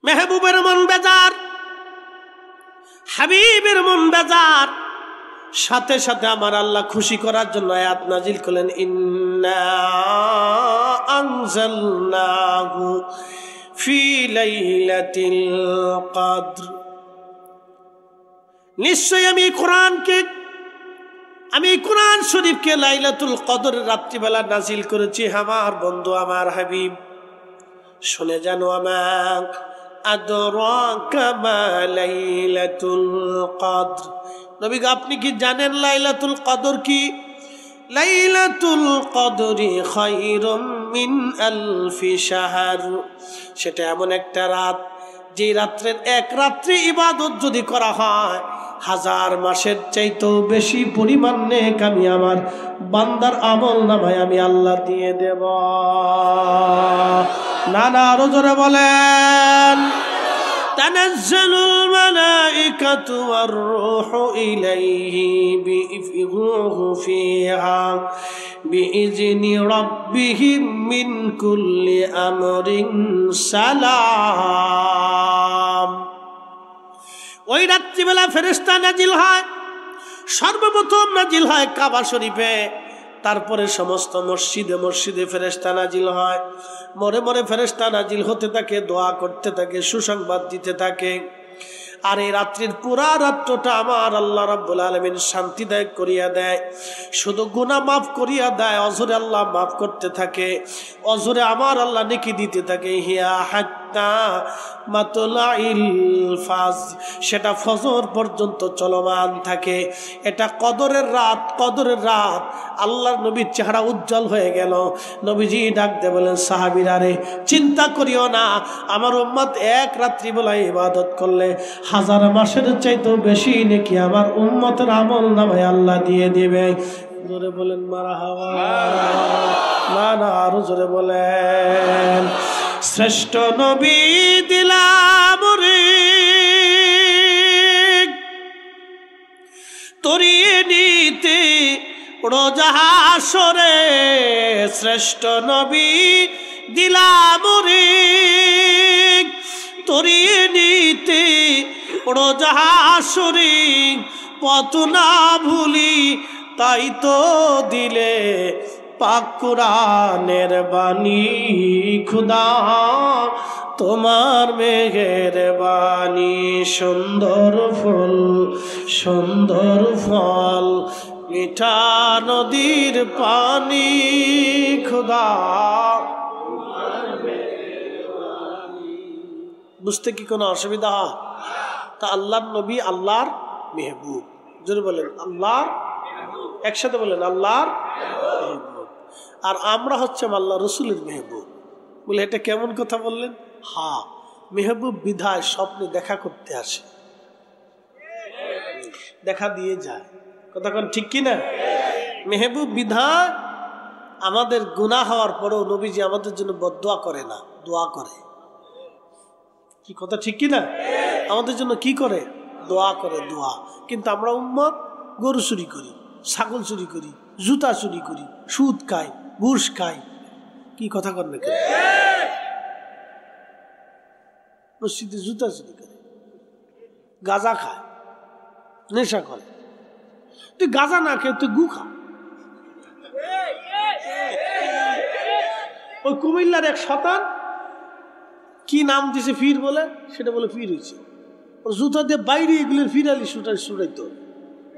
মেহবুবের মন বেজার, হাবিবের মন বেজার, সাথে সাথে আমার আল্লাহ খুশি করার জন্য আয়াত নাজিল করলেন, ইন্না আনজালনাহু ফি লাইলাতিল কদর। নিশ্চয় আমি কোরআন শরীফকে লাইলাতুল কদরের রাত্রিবেলা নাজিল করেছি। আমার বন্ধু, আমার হাবিব, শুনে জানো আমার আদরাকা মা লাইলাতুল কদর। নবী আপনি কি জানেন লাইলাতুল কদর কি? লাইলাতুল কদরি খায়রুম মিন আলফি শাহর। সেটা এমন একটা রাত, যে রাত্রের এক রাত্রি ইবাদত যদি করা হয়, 1000 মাসের চাইতেও বেশি পরিমাণ নেক আমি আমার বান্দার আমল নামায় আমি আল্লাহ দিয়ে দেব। না না, আরো জোরে বলেন। তানাজ্জালুল মালাইকাতু ওয়ার রূহু ইলাইহি বিইযনিহি ফিহা বিইযনি রাব্বিহিম মিন কুল্লি আমরিন সালাম। ওই রাত্রিবেলা ফেরেশতা নাজিল হয়, সর্বপ্রথম নাজিল হয় কাবা শরীফে, তারপরে সমস্ত মসজিদে মসজিদে ফেরেশতা নাজিল হয়। মরে মরে ফেরেশতা নাজিল হতে থাকে, দোয়া করতে থাকে, সুসংবাদ দিতে থাকে। আর এই রাত্রির পুরা রাত্রটা আমার আল্লাহ রাব্বুল আলামিন শান্তিদায়ক করিয়া দেয়, শুধু গুনাহ মাফ করিয়া দেয়। অজরে আল্লাহ মাফ করতে থাকে, অজরে আমার আল্লাহ নেকি দিতে থাকে। হিয়া হাত্তা মাতলাইল ফাজর, সেটা ফজর পর্যন্ত চলমান থাকে। এটা কদরের রাত, কদরের রাত। আল্লাহর নবীর চেহারা উজ্জ্বল হয়ে গেল। নবীজি ডাক দিয়ে বলেন, সাহাবীরা রে, চিন্তা করিও না, আমার উম্মত এক রাত্রি বেলা ইবাদত করলে 1000 মাসের চাইতেও বেশি নাকি আমার উম্মতের আমল নামায় আল্লাহ দিয়ে দিবে। জোরে বলেন মারহাবা। না না, আরো জোরে বলেন। শ্রেষ্ঠ নবী দিলাম রে তরিয়ে নিতে রোজা হাসরে, শ্রেষ্ঠ নবী দিলাম রে তরিয়ে নিতে রোজা হাসরে, পথ না ভুলি তাই তো দিলে পাক কুরআনের বাণী। খুদা তোমার মেহেরবানি, সুন্দর ফুল সুন্দর ফল মিঠা নদীর পানি। খুদা বুঝতে কি কোনো অসুবিধা হয়? তা আল্লাহর নবী আল্লাহর মেহবুব। জোরে বলেন আল্লাহর, একসাথে বলেন আল্লাহর মেহবুব। আর আমরা হচ্ছে আল্লাহ রসুলের মেহবুব। বলে এটা কেমন কথা বললেন? হ্যাঁ, মেহবুব বিধায় স্বপ্নে দেখা করতে আসে, দেখা দিয়ে যায়। কথা কোন ঠিক কিনা? মেহবুব বিধায় আমাদের গুনাহ হওয়ার পরেও নবীজি আমাদের জন্য বদদোয়া করে না, দোয়া করে। কি কথা ঠিক কিনা? আমাদের জন্য কি করে? দোয়া করে, দোয়া। কিন্তু আমরা উম্মত গরু চুরি করি, ছাগল চুরি করি, জুতা চুরি করি, সুদ খাই, ঘুষ খাই। কি কথা করবে? মসজিদে জুতা চুরি করে, গাঁজা খায়, নেশা করে। তুই গাঁজা না খেয়ে তুই গু খা। ওই কুমিল্লার এক শতান কি নাম দিছে ফির বলে, সেটা বলে ফির হয়েছে। ওর জুতা দিয়ে বাইরে এগুলোর ফির আলি ছুটাইতো।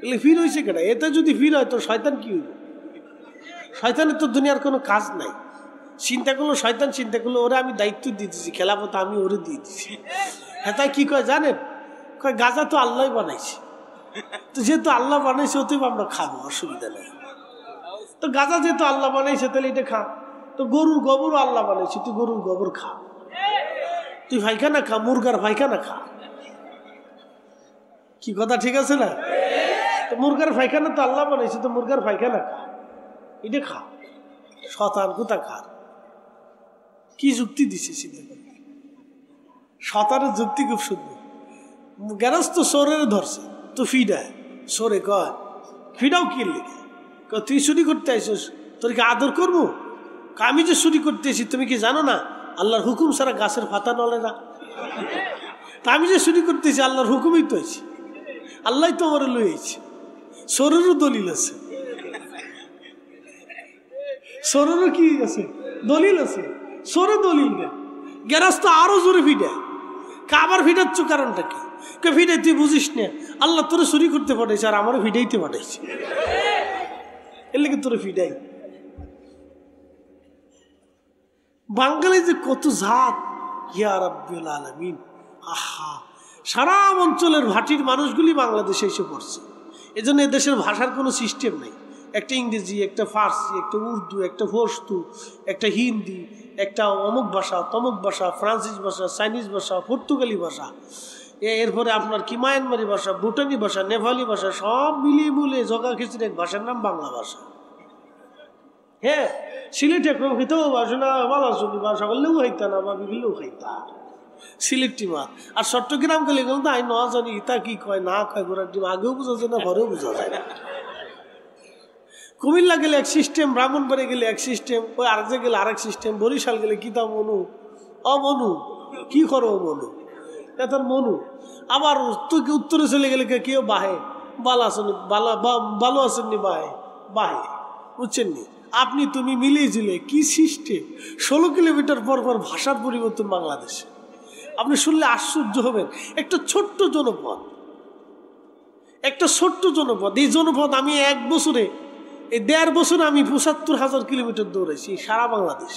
এগুলো ফির হয়েছে কেনা? এতে যদি ফির হয় তো শয়তান কি হইব? শয়তানের তো দুনিয়ার কোনো কাজ নাই। চিন্তা করলো শয়তান, চিন্তা করলো ওরা আমি দায়িত্ব দিয়ে দিচ্ছি, খেলাফত আমি ওরে দিয়ে দিচ্ছি। হ্যাঁ, তাই কি কয় জানেন? কয় গাঁজা তো আল্লাহ বানাইছে, তো যেহেতু আল্লাহ বানাইছে অতএব আমরা খাবো, অসুবিধা নেই। তো গাঁজা যেহেতু আল্লাহ বানাইছে তাহলে এটা খা। তো গরুর গোবরও আল্লাহ বানাইছে, তুই গরুর গোবর খা। তুই পায়খানা খা, মুরগার পায়খানা খা। কি কথা ঠিক আছে না? তো মুরগার পায়খানা তো আল্লাহ বানাইছে, তো মুরগার পায়খানা খা, এটা খা। শতান কোথা খার? কি যুক্তি দিছে? শতানের যুক্তি খুব সুন্দর। গেরস্ত সোরের ধরছে তো ফিডায়, সোরে কয় ফিডাও কি লিখে? তুই চুরি করতে আইসিস, তোর কি আদর করবো? আমি যে চুরি করতে এসি তুমি কি জানো না আল্লাহর হুকুম ছাড়া গাছের পাতা নলে না? তা আমি যে চুরি করতেছি আল্লাহর হুকুমই তো হয়েছে, আল্লাহ তো আমার লইছে। সরেরও দলিল আছে, সরেরও কি আছে দলিল আছে, সরে দলিল দেয়। গেরাস্ত আরো জোরে ফিডায়, আবার ফিডাচ্ছ কারণটা কি? ফিডাই তুই বুঝিস না, আল্লাহ তোরে চুরি করতে পাঠাইছে আর আমারও ফিডাইতে পাঠাইছে, এর লেগে তোরে ফিডাই। বাঙালি যে কত জাত, ইয়া রাব্বুল আলামিন। আহা, সারা অঞ্চলের ভাটির মানুষগুলি বাংলাদেশে এসে পড়ছে। এজন্য এদেশের ভাষার কোনো সিস্টেম নেই। একটা ইংরেজি, একটা ফার্সি, একটা উর্দু, একটা পশতু, একটা হিন্দি, একটা অমুক ভাষা, তমুক ভাষা, ফ্রান্সিস ভাষা, চাইনিজ ভাষা, পর্তুগালি ভাষা, এরপরে আপনার কি মায়ানমারি ভাষা, ভুটানি ভাষা, নেপালি ভাষা, সব মিলিয়ে মিলিয়ে জগা খিচুড়ি এক ভাষার নাম বাংলা ভাষা। হ্যাঁ, সিলেটে খেতেও বাসো না, ভালো শুনি ভাষা বললেও খাইতা না বা বিবিলেও খাইতা সিলেটটি মাছ। আর চট্টগ্রাম গেলে গেল তো আমি না জানি ইতা কি কয় না কয়, ঘোরার ডিম আগেও বোঝা যায় না, ঘরেও বোঝা যায় না। কুমিল্লা গেলে এক সিস্টেম, ব্রাহ্মণবাড়ি গেলে এক সিস্টেম, ওই আরেক গেলে আরেক সিস্টেম, বরিশাল গেলে কি তা মনু অমনু, কি করো মনু, তার মনু। আবার উত্তরে চলে গেলে কেউ বাহে ভালো আসেন, ভালো আসেননি বাহে বাহে, বুঝছেননি? আপনি তুমি মিলিয়েছিলে কি সিস্টেম। 16 কিলোমিটার পর পর ভাষার পরিবর্তন বাংলাদেশে। আপনি শুনলে আশ্চর্য হবেন। একটা ছোট্ট জনপদ, একটা ছোট্ট জনপদ, এই জনপদ আমি এক বছরে, এই 1.5 বছরে আমি 75,000 কিলোমিটার দৌড়াইছি সারা বাংলাদেশ।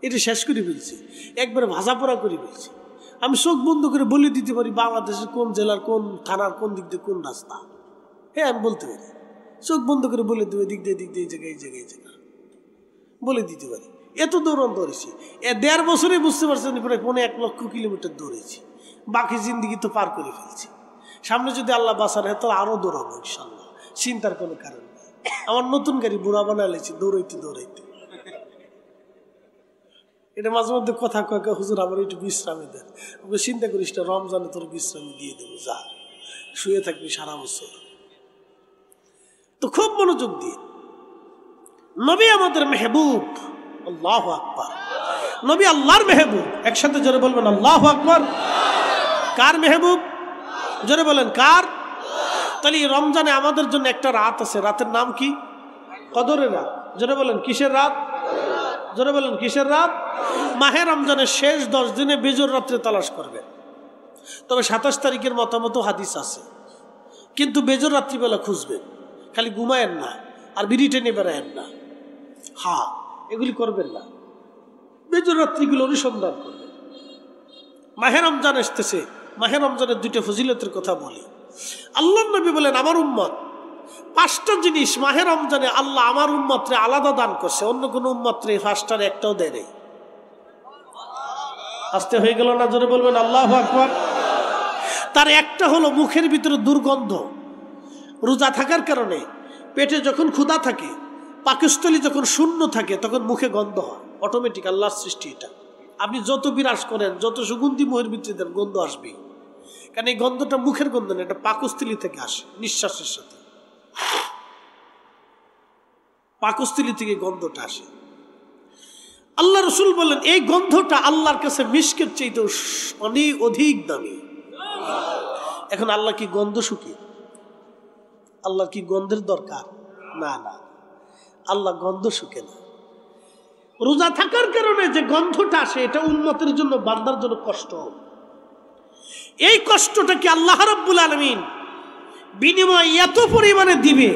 এটা শেষ করে ফেলছি, একবারে ভাষা পড়া করে ফেলছি। আমি চোখ বন্ধ করে বলে দিতে পারি বাংলাদেশের কোন জেলার কোন থানার কোন দিক দিয়ে কোন রাস্তা। হ্যাঁ, আমি বলতে পারি, চোখ বন্ধ করে বলে দেবো দিক দিয়ে দিক দিয়ে এই জায়গায় এই জায়গায় এই জায়গা বলে দিতে পারি। এত দৌড়ান দৌড়েছি 1.5 বছরে, বুঝতে পারছেন, প্রায় 1.5 লক্ষ কিলোমিটার দৌড়েছি। বাকি জিন্দিগি তো পার করে ফেলছি। সামনে যদি আল্লাহ বাঁচান হয় তো আরো দৌড়াবো ইনশাল্লাহ, চিন্তার কোনো কারণ নেই। আমার নতুন গাড়ি বুড়া বানালেছি দৌড়াইতে দৌড়াইতে। এটা মাঝে মধ্যে কথা কয়, হুজুর আমার একটু বিশ্রামে দেন। ওকে চিন্তা করিস না, রমজানে তোর বিশ্রামে দিয়ে দেবো, যা শুয়ে থাকবি সারা বছর। তো খুব মনোযোগ দিয়ে, নবী আমাদের মেহবুব, আল্লাহু আকবার। নবী আল্লাহর মেহবুব, একসাথে জোরে বলবেন আল্লাহু আকবার। কার মেহবুব? জোরে বলেন কার? তাহলে রমজানে আমাদের জন্য একটা রাত আছে, রাতের নাম কি? কদরের রাত। জোরে বলেন কিসের রাত? জোরে বলেন কিসের রাত? মাহে রমজানের শেষ 10 দিনে বেজর রাত্রে তালাশ করবেন। তবে 27 তারিখের মতামত হাদিস আছে, কিন্তু বেজর রাত্রিবেলা খুঁজবেন। খালি ঘুমায়েন না আর বিড়ি টেনে বেড়ায়েন না, হ্যাঁ এগুলি করবেন না। বেজর রাত্রিগুলো অনুসন্ধান করবেন। মাহে রমজান আসতেছে, মাহে রমজানের 2টা ফজিলতের কথা বলি। আল্লাহর নবী বলেন আমার উম্মত 5টা জিনিস মাহে রমজানে আল্লাহ আমার উম্মতরে আলাদা দান করছে, অন্য কোনো উম্মতরে 5টার একটাও দেয় নেই। আস্তে হয়ে গেল না? জোরে বলবেন আল্লাহু আকবার। তার একটা হলো মুখের ভিতরে দুর্গন্ধ। রোজা থাকার কারণে পেটে যখন ক্ষুধা থাকে, পাকস্থলী যখন শূন্য থাকে, তখন মুখে গন্ধ হয় অটোমেটিক, আল্লাহর সৃষ্টি এটা। আপনি যত বিরাজ করেন, যত সুগন্ধি মুখের ভিতরে দেন, গন্ধ আসবেই। কারণ এই গন্ধটা মুখের গন্ধ না, এটা পাকস্থলী থেকে আসে, নিঃশ্বাসের সাথে পাকস্থলী থেকে গন্ধটা আসে। আল্লাহ রসুল বলেন এই গন্ধটা আল্লাহর কাছে মিশকের চাইতে অনেক অধিক দামি। এখন আল্লাহ কি গন্ধ শুকি? আল্লাহ কি গন্ধের দরকার? না না, আল্লাহ গন্ধ শুকে না। রোজা থাকার কারণে যে গন্ধটা আসে, এটা উম্মতের জন্য, বান্দার জন্য কষ্ট। এই কষ্টটা কি আল্লাহ রাব্বুল আলামিন বিনিময় এত পরিমাণে দিবে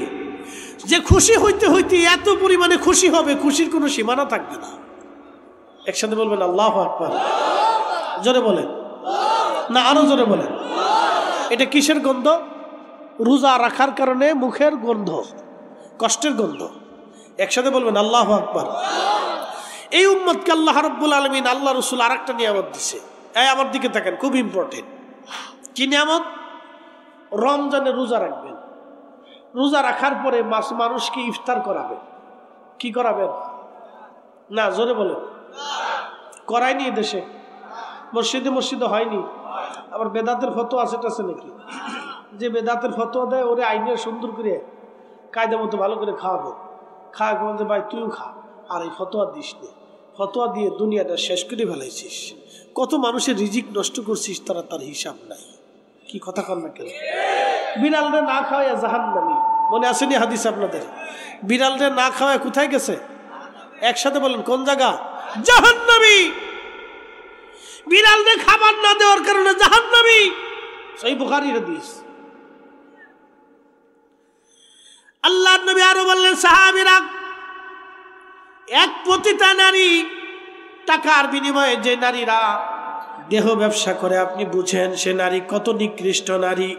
যে খুশি হইতে হইতে এত পরিমাণে খুশি হবে, খুশির কোনো সীমানা থাকবে না। একসাথে বলবেন আল্লাহু আকবার। জোরে বলেন না, আরো জোরে বলেন। এটা কিসের গন্ধ? রোজা রাখার কারণে মুখের গন্ধ, কষ্টের গন্ধ। একসাথে বলবেন আল্লাহু আকবার। এই উম্মতকে আল্লাহ রাব্বুল আলামিন, আল্লাহ রাসূল আরেকটা নিয়ামত দিছে। এই আমার দিকে তাকান, খুব ইম্পর্টেন্ট। কি নিয়ামত? রমজানে রোজা রাখবেন, রোজা রাখার পরে মানুষকে ইফতার করাবেন। কি করাবেন? না, জোরে বলেন। করায়নি দেশে, মসজিদে মসজিদে হয়নি। আবার বেদাতের ফতোয়া আছে নাকি, যে বেদাতের ফতোয়া দেয় ওরে আইনের সুন্দর করে কায়দা মতো ভালো করে খাওয়াবো। খাওয়া যে ভাই তুইও খা, আর এই ফতোয়া দিস নে, ফতোয়া দিয়ে দুনিয়াটা শেষ করে ফেলাইছিস, কত মানুষের রিজিক নষ্ট করছিস, তার হিসাব নাই। কি কথা কর না কেন? বিড়ালরে না খাওয়ায় জাহান্নামী, মনে আসেনি হাদিস আপনাদের? বিড়ালরে না খাওয়ায় কোথায় গেছে? একসাথে বলেন কোন জায়গা? জাহান্নামী। বিড়ালরে খাবার না দেওয়ার কারণে জাহান্নামী। সহিহ বুখারীর হাদিস। আল্লাহর নবী আরো বললেন, সাহাবীরা, এক পতিতা নারী, টাকার বিনিময়ে যে নারীরা দেহ ব্যবসা করে, আপনি বুঝেন সে নারী কত নিকৃষ্ট নারী।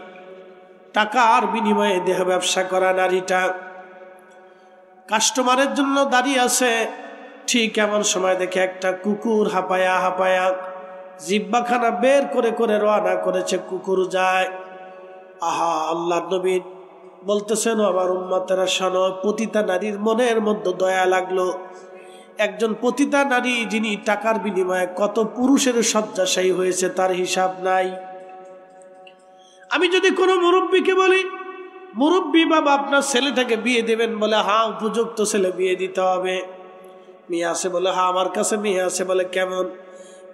টাকার বিনিময়ে দেহ ব্যবসা করা নারীটা কাস্টমারের জন্য দাঁড়িয়ে আছে, ঠিক এমন সময় দেখে একটা কুকুর হাঁপায়া হাঁপায়া জিহ্বাখানা বের করে করে রওনা করেছে, কুকুর যায়। আহা, আল্লাহর নবী বলতেছেন, আমার উম্মতেরা শোনো, পতিতা নারীর মনের মধ্যে দয়া লাগলো। একজন পতিতা নারী যিনি টাকার বিনিময়ে কত পুরুষের শয্যাশায়ী হয়েছে তার হিসাব নাই। আমি যদি কোনো মুরব্বীকে বলি, মুরব্বী বাবা আপনার ছেলেটাকে বিয়ে দেবেন, বলে হ্যাঁ উপযুক্ত ছেলে বিয়ে দিতে হবে। মেয়ে আছে বলে হ্যাঁ আমার কাছে মেয়ে আছে। বলে কেমন?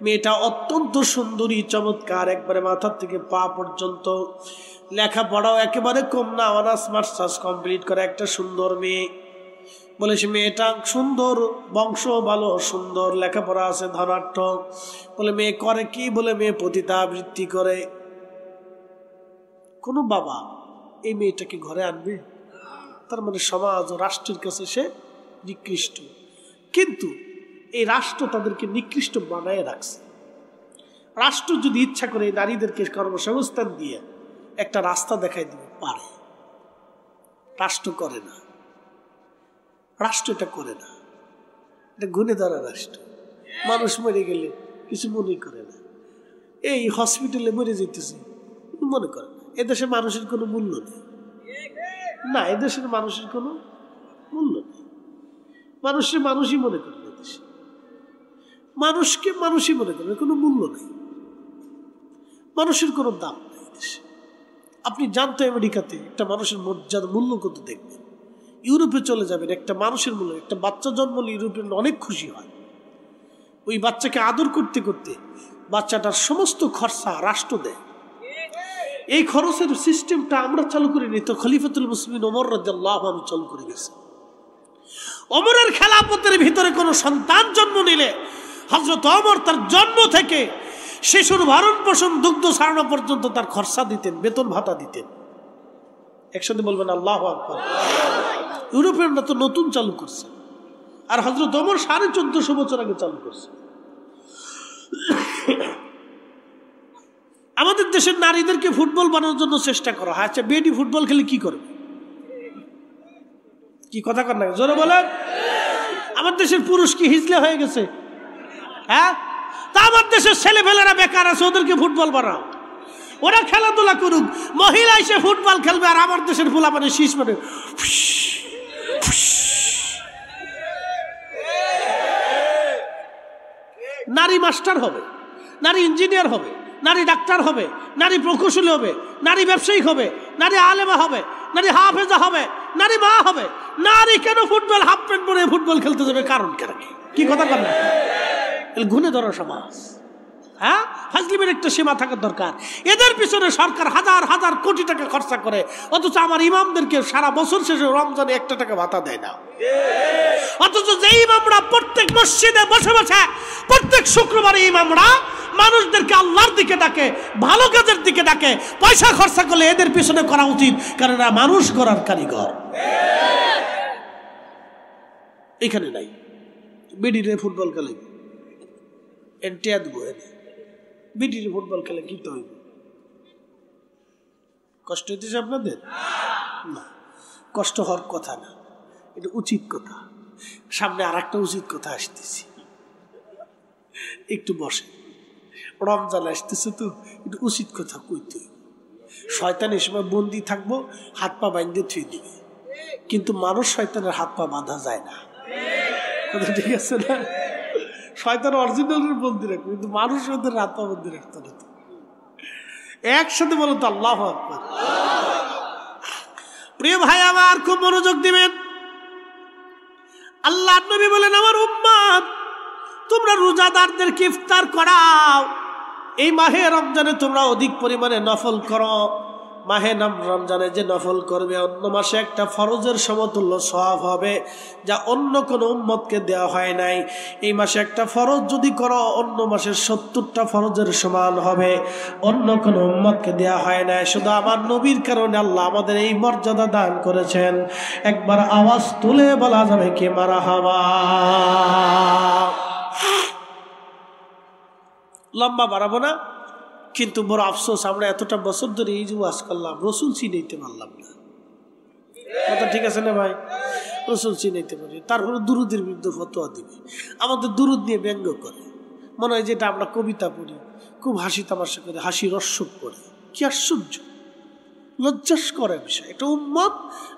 মেয়েটা অত্যন্ত সুন্দরী, চমৎকার, একবারে মাথার থেকে পা পর্যন্ত, লেখাপড়াও একেবারে কম না, অনার্স মাস্টার্স কমপ্লিট করে একটা সুন্দর মেয়ে। বলে সে মেয়েটা সুন্দর, বংশ ভালো, সুন্দর, লেখাপড়া আছে, ধনাঢ্য। বলে মেয়ে করে কি? বলে মেয়ে পতিতা আবৃত্তি করে। কোন বাবা এই মেয়েটাকে ঘরে আনবে? তার মানে সমাজ ও রাষ্ট্রের কাছে সে নিকৃষ্ট। কিন্তু এই রাষ্ট্র তাদেরকে নিকৃষ্ট বানায় রাখছে। রাষ্ট্র যদি ইচ্ছা করে নারীদেরকে কর্মসংস্থান দিয়ে একটা রাস্তা দেখাই দিতে পারে, রাষ্ট্র করে না। রাষ্ট্র এটা করে না, এটা গুণে ধরা রাষ্ট্র। মানুষ মরে গেলে কিছু মনে করে না, এই হসপিটালে মরে যেতেছে মনে করে না। এদেশে মানুষের কোনো মূল্য নেই না, এদেশের মানুষের কোনো মূল্য নেই। মানুষের মানুষই মনে করে না, দেশে মানুষকে মানুষই মনে করে, কোনো মূল্য নেই, মানুষের কোনো দাম নেই দেশে। আপনি জানতো আমেরিকাতে একটা মানুষের মর্যাদা মূল্য কত দেখবেন। ইউরোপে চলে যাবেন, একটা মানুষের মূল্য, একটা বাচ্চা জন্মলে ইউরোপের অনেক খুশি হয়। ওই বাচ্চাকে আদর করতে করতে বাচ্চাটার সমস্ত খরচা রাষ্ট্র দেয়। এই খরচের সিস্টেমটা আমরা চালু করিনি তো, খলিফাতুল মুসলিমিন ওমর রাদিয়াল্লাহু আনহু চালু করে গেছে। ওমরের খেলাফতের ভিতরে কোনো সন্তান জন্ম নিলে হযরত ওমর তার জন্ম থেকে শিশুর ভরণ পোষণ, দুগ্ধ ছাড়ানো পর্যন্ত তার খরচা দিতেন, বেতন ভাতা দিতেন। একসাথে বলবেন আল্লাহু আকবার। ইউরোপিয়ানরা তো নতুন চালু করছে, আর হযরত ওমর 1450 বছর আগে চালু করছে। আমাদের দেশের নারীদেরকে ফুটবল বানানোর জন্য চেষ্টা করা হয়। আচ্ছা, বেডি ফুটবল খেলে কি করবে? কি কথা কর না, জোরে বলেন। আমার দেশের পুরুষ কি হিজলে হয়ে গেছে? হ্যাঁ, তা আমার দেশের ছেলেপেলেরা বেকার আছে, ওদেরকে ফুটবল বানাও, ওরা খেলাধুলা করুক। মহিলা এসে ফুটবল খেলবে, আর আমার দেশের ফুলা মানে শীষ মানে নারী মাস্টার হবে, নারী ইঞ্জিনিয়ার হবে, নারী ডাক্তার হবে, নারী প্রকৌশলী হবে, নারী ব্যবসায়িক হবে, নারী আলেমা হবে, নারী হাফেজা হবে, নারী মা হবে। নারী কেন ফুটবল হাফ প্যান্ট পরে ফুটবল খেলতে যাবে? কারণ কেন? কি কথা বল না, গুণে ধরা সমাজ। হ্যাঁ, ফাজলিমের একটা সীমা থাকার দরকার। এদের পিছনে সরকার হাজার হাজার কোটি টাকা খরচা করে, অথচ আমার ইমামদেরকে সারা বছর শেষে রমজানে 1 টাকা ভাতা দেয় না। অথচ যে ইমামরা প্রত্যেক মসজিদে বসে বসে প্রত্যেক শুক্রবারে ইমামরা মানুষদেরকে আল্লাহর দিকে ডাকে, ভালো কাজের দিকে ডাকে, পয়সা খরচা করলে এদের পিছনে করা উচিত, কারণ এরা মানুষ গড়ার কারিগর। এখানে নাই বিডিরে ফুটবল খেলে এনটিয়া দেবো, বিডিরে ফুটবল খেলে কি তো হইব? কষ্ট হইতেছে আপনাদের? না, কষ্ট হওয়ার কথা না, এটা উচিত কথা। সামনে আর একটা উচিত কথা আসতেছি, একটু বসে। রমজান আসতেছে তো, একটু উচিত কথা কইতে হইব। শয়তান এই সময় বন্দি থাকবো, হাত পা বাঁধতে থুই দিবে, কিন্তু মানুষ শয়তানের হাত পা বাঁধা যায় না। কথা ঠিক আছে না? শয়তান অরিজিনাল বন্দি রাখবে, কিন্তু মানুষ ওদের হাত পা বন্দি রাখতে না। একসাথে বলো তো আল্লাহু আকবার। প্রিয় ভাই আমার, খুব মনোযোগ দিবেন। আল্লাহর নবী বলেন, আমার উম্মত তোমরা রোজাদারদেরকে ইফতার করাও। এই মাহে রমজানে তোমরা অধিক পরিমাণে নফল করো। মাহে রমজানে যে নফল করবে অন্য মাসে একটা ফরজের সমতুল্য সওয়াব হবে, যা অন্য কোনো উম্মতকে দেওয়া হয় নাই। এই মাসে একটা ফরজ যদি করো অন্য মাসের 70টা ফরজের সমান হবে, অন্য কোনো উম্মতকে দেওয়া হয় নাই। শুধু আমার নবীর কারণে আল্লাহ আমাদের এই মর্যাদা দান করেছেন। একবার আওয়াজ তুলে বলা যাবে কি মারহাবা। লম্বা বাড়াবো না, কিন্তু বড় আফসোস আমরা এতটা বছর ধরে এই যে ওয়াজ করলাম, রসুল চিনাইতে পারলাম না। কথা ঠিক আছে না ভাই? রসুল চিনাইতে পারি, তারপরে দুরুদের বিরুদ্ধে ফতোয়া দিবে, আমাদের দুরুদ নিয়ে ব্যঙ্গ করে, মনে হয় যেটা আমরা কবিতা পড়ি, খুব হাসি তামাশা করে, হাসি রস্যক করে। কি আশ্চর্য, লজ্জাস্কর বিষয়। এটা উম্মত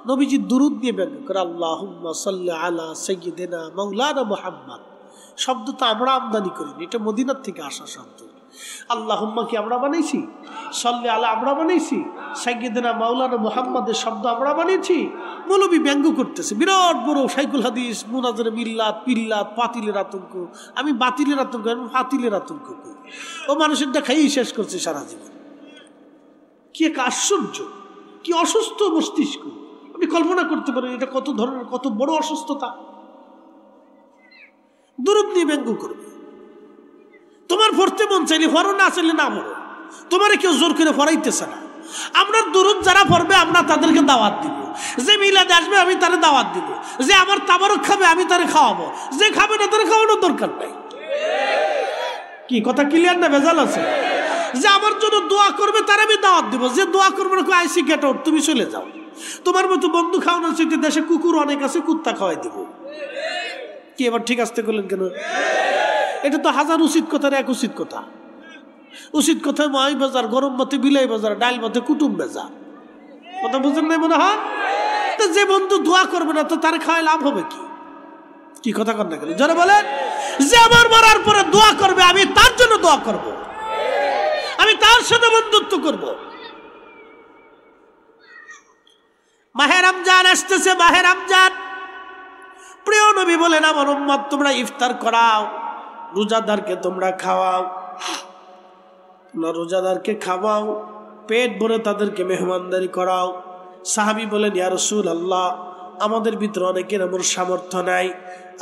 নবীজি দুরুদ নিয়ে ব্যঙ্গ করে। আল্লাহুম্মা সাল্লি আলা সাইয়্যিদিনা মাওলানা মুহাম্মদ শব্দ তো আমরা আমদানি করিনি, এটা মদিনার থেকে আসা শব্দ। আল্লাহুম্মা কি আমরা বানাইছি? সাল্লি আলা আমরা বানাইছি? সাইয়্যিদিনা মাওলানা মুহাম্মদের শব্দ আমরা বানিয়েছি? মৌলবী ব্যঙ্গ করতেছে, বিরাট বড় শাইখুল হাদিস, মুনাজারে মিল্লাত পিল্লাত, বাতিলের আতঙ্ক। আমি বাতিলের আতঙ্ক, আমি বাতিলের আতঙ্ক করি। ও মানুষেরটা খাইয়ে শেষ করছে সারা জীবন। কি এক আশ্চর্য, কি অসুস্থ মস্তিষ্ক। আপনি কল্পনা করতে পারেন এটা কত ধরনের, কত বড় অসুস্থতা। দুরুদ নিয়ে ব্যঙ্গ করবে। তোমার পড়তে মন চাইলে পড়ো, না চাইলে না পড়ো, তোমারে কেউ জোর করে পড়াইতেছে না। আমরা দুরুদ যারা পড়বে আমরা তাদেরকে দাওয়াত দিব। যে মিলাদে আসবে আমি তারে দাওয়াত দিব। যে আমার তাবারক খাবে আমি তারে খাওয়াবো। যে খাবে না তারে খাওয়ানোর দরকার নাই। কি কথা ক্লিয়ার না ভেজাল আছে? যে আমার জন্য দোয়া করবে তার আমি দাওয়াত দিব। যে দোয়া করবে না, আইসি গেট আউট, তুমি চলে যাও। তোমার মতো বন্ধু খাওয়ানোর চাইতে দেশে কুকুর অনেক আছে, কুত্তা খাওয়াই দিব। কি এবার ঠিক আসতে করলেন কেন? এটা তো হাজার উচিত কথার এক উচিত কথা। উচিত কথায় মাই বাজার, গরম মতে বিলাই বাজার, ডাইল মতে কুটুম বাজার। কথা বুঝেন নাই মনে হয়? তো যে বন্ধু দোয়া করবে না তো তার খাওয়াই লাভ হবে কি? কি কথা কর না কেন? যারা বলেন যে আমার মরার পরে দোয়া করবে আমি তার জন্য দোয়া করব, আমি তার সাথে বন্ধুত্ব করব। মাহে রমজান আসতেছে, মাহে রমজান। প্রিয় নবী বলেন আমার উম্মত তোমরা ইফতার করাও, রোজাদারকে তোমরা খাওয়াও। তোমরা রোজাদারকে খাওয়াও, পেট ভরে তাদেরকে মেহমানদারি করাও। সাহাবী বলেন ইয়া রাসূলুল্লাহ, আমাদের ভিতরে অনেকের এমন সামর্থ্য নাই।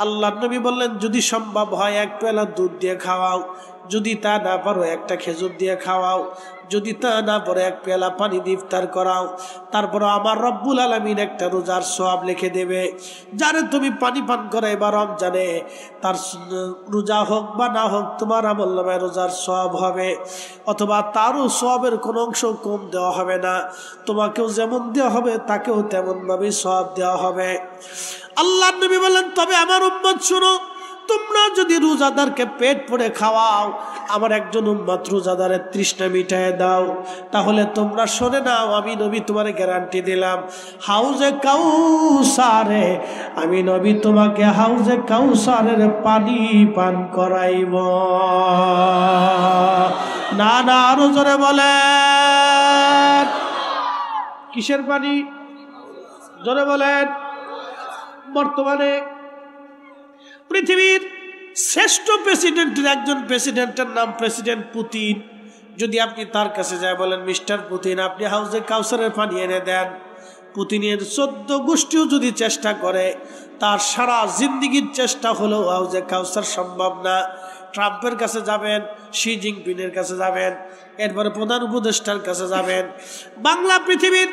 আল্লাহর নবী বললেন যদি সম্ভব হয় এক পেলা দুধ দিয়ে খাওয়াও, যদি তা না পারো একটা খেজুর দিয়ে খাওয়াও, যদি তা না পারো এক পেলা পানি দিয়ে ইফতার করাও। তারপর আমার রব্বুল আলামিন একটা রোজার সওয়াব লিখে দেবে। যারে তুমি পানি পান করাইবা রমজানে, তার রোজা হোক বা না হোক তোমার আমলনামায় রোজার সওয়াব হবে, অথবা তারও সওয়াবের কোনো অংশ কম দেওয়া হবে না। তোমাকেও যেমন দেওয়া হবে তাকেও তেমনভাবে সওয়াব দেওয়া হবে। আল্লাহর নবী বলেন তবে আমার উম্মত শোনো, তোমরা যদি রোজাদারকে পেট ভরে খাওয়াও, আমার একজন উম্মত রোজাদারের তৃষ্ণা মিটায় দাও, তাহলে তোমরা শুনে নাও আমি নবী তোমার গ্যারান্টি দিলাম, হাউজে কাউসারে আমি নবী তোমাকে হাউজে কাউসারের পানি পান করাইব। না না, আরো জোরে বলেন। কিসের পানি? জোরে বলেন। বর্তমানে পৃথিবীর শ্রেষ্ঠ প্রেসিডেন্টের একজন প্রেসিডেন্টের নাম প্রেসিডেন্ট পুতিন। যদি আপনি তার কাছে যায় বলেন মিস্টার পুতিন আপনি হাউজে কাউসারের পানি এনে দেন, পুতিনের 14 গোষ্ঠীও যদি চেষ্টা করে, তার সারা জিন্দিগির চেষ্টা হলেও হাউজে কাউসার সম্ভব না। ট্রাম্পের কাছে যাবেন, শি জিনপিংয়ের কাছে যাবেন, এরপরে প্রধান উপদেষ্টার কাছে যাবেন, বাংলা পৃথিবীর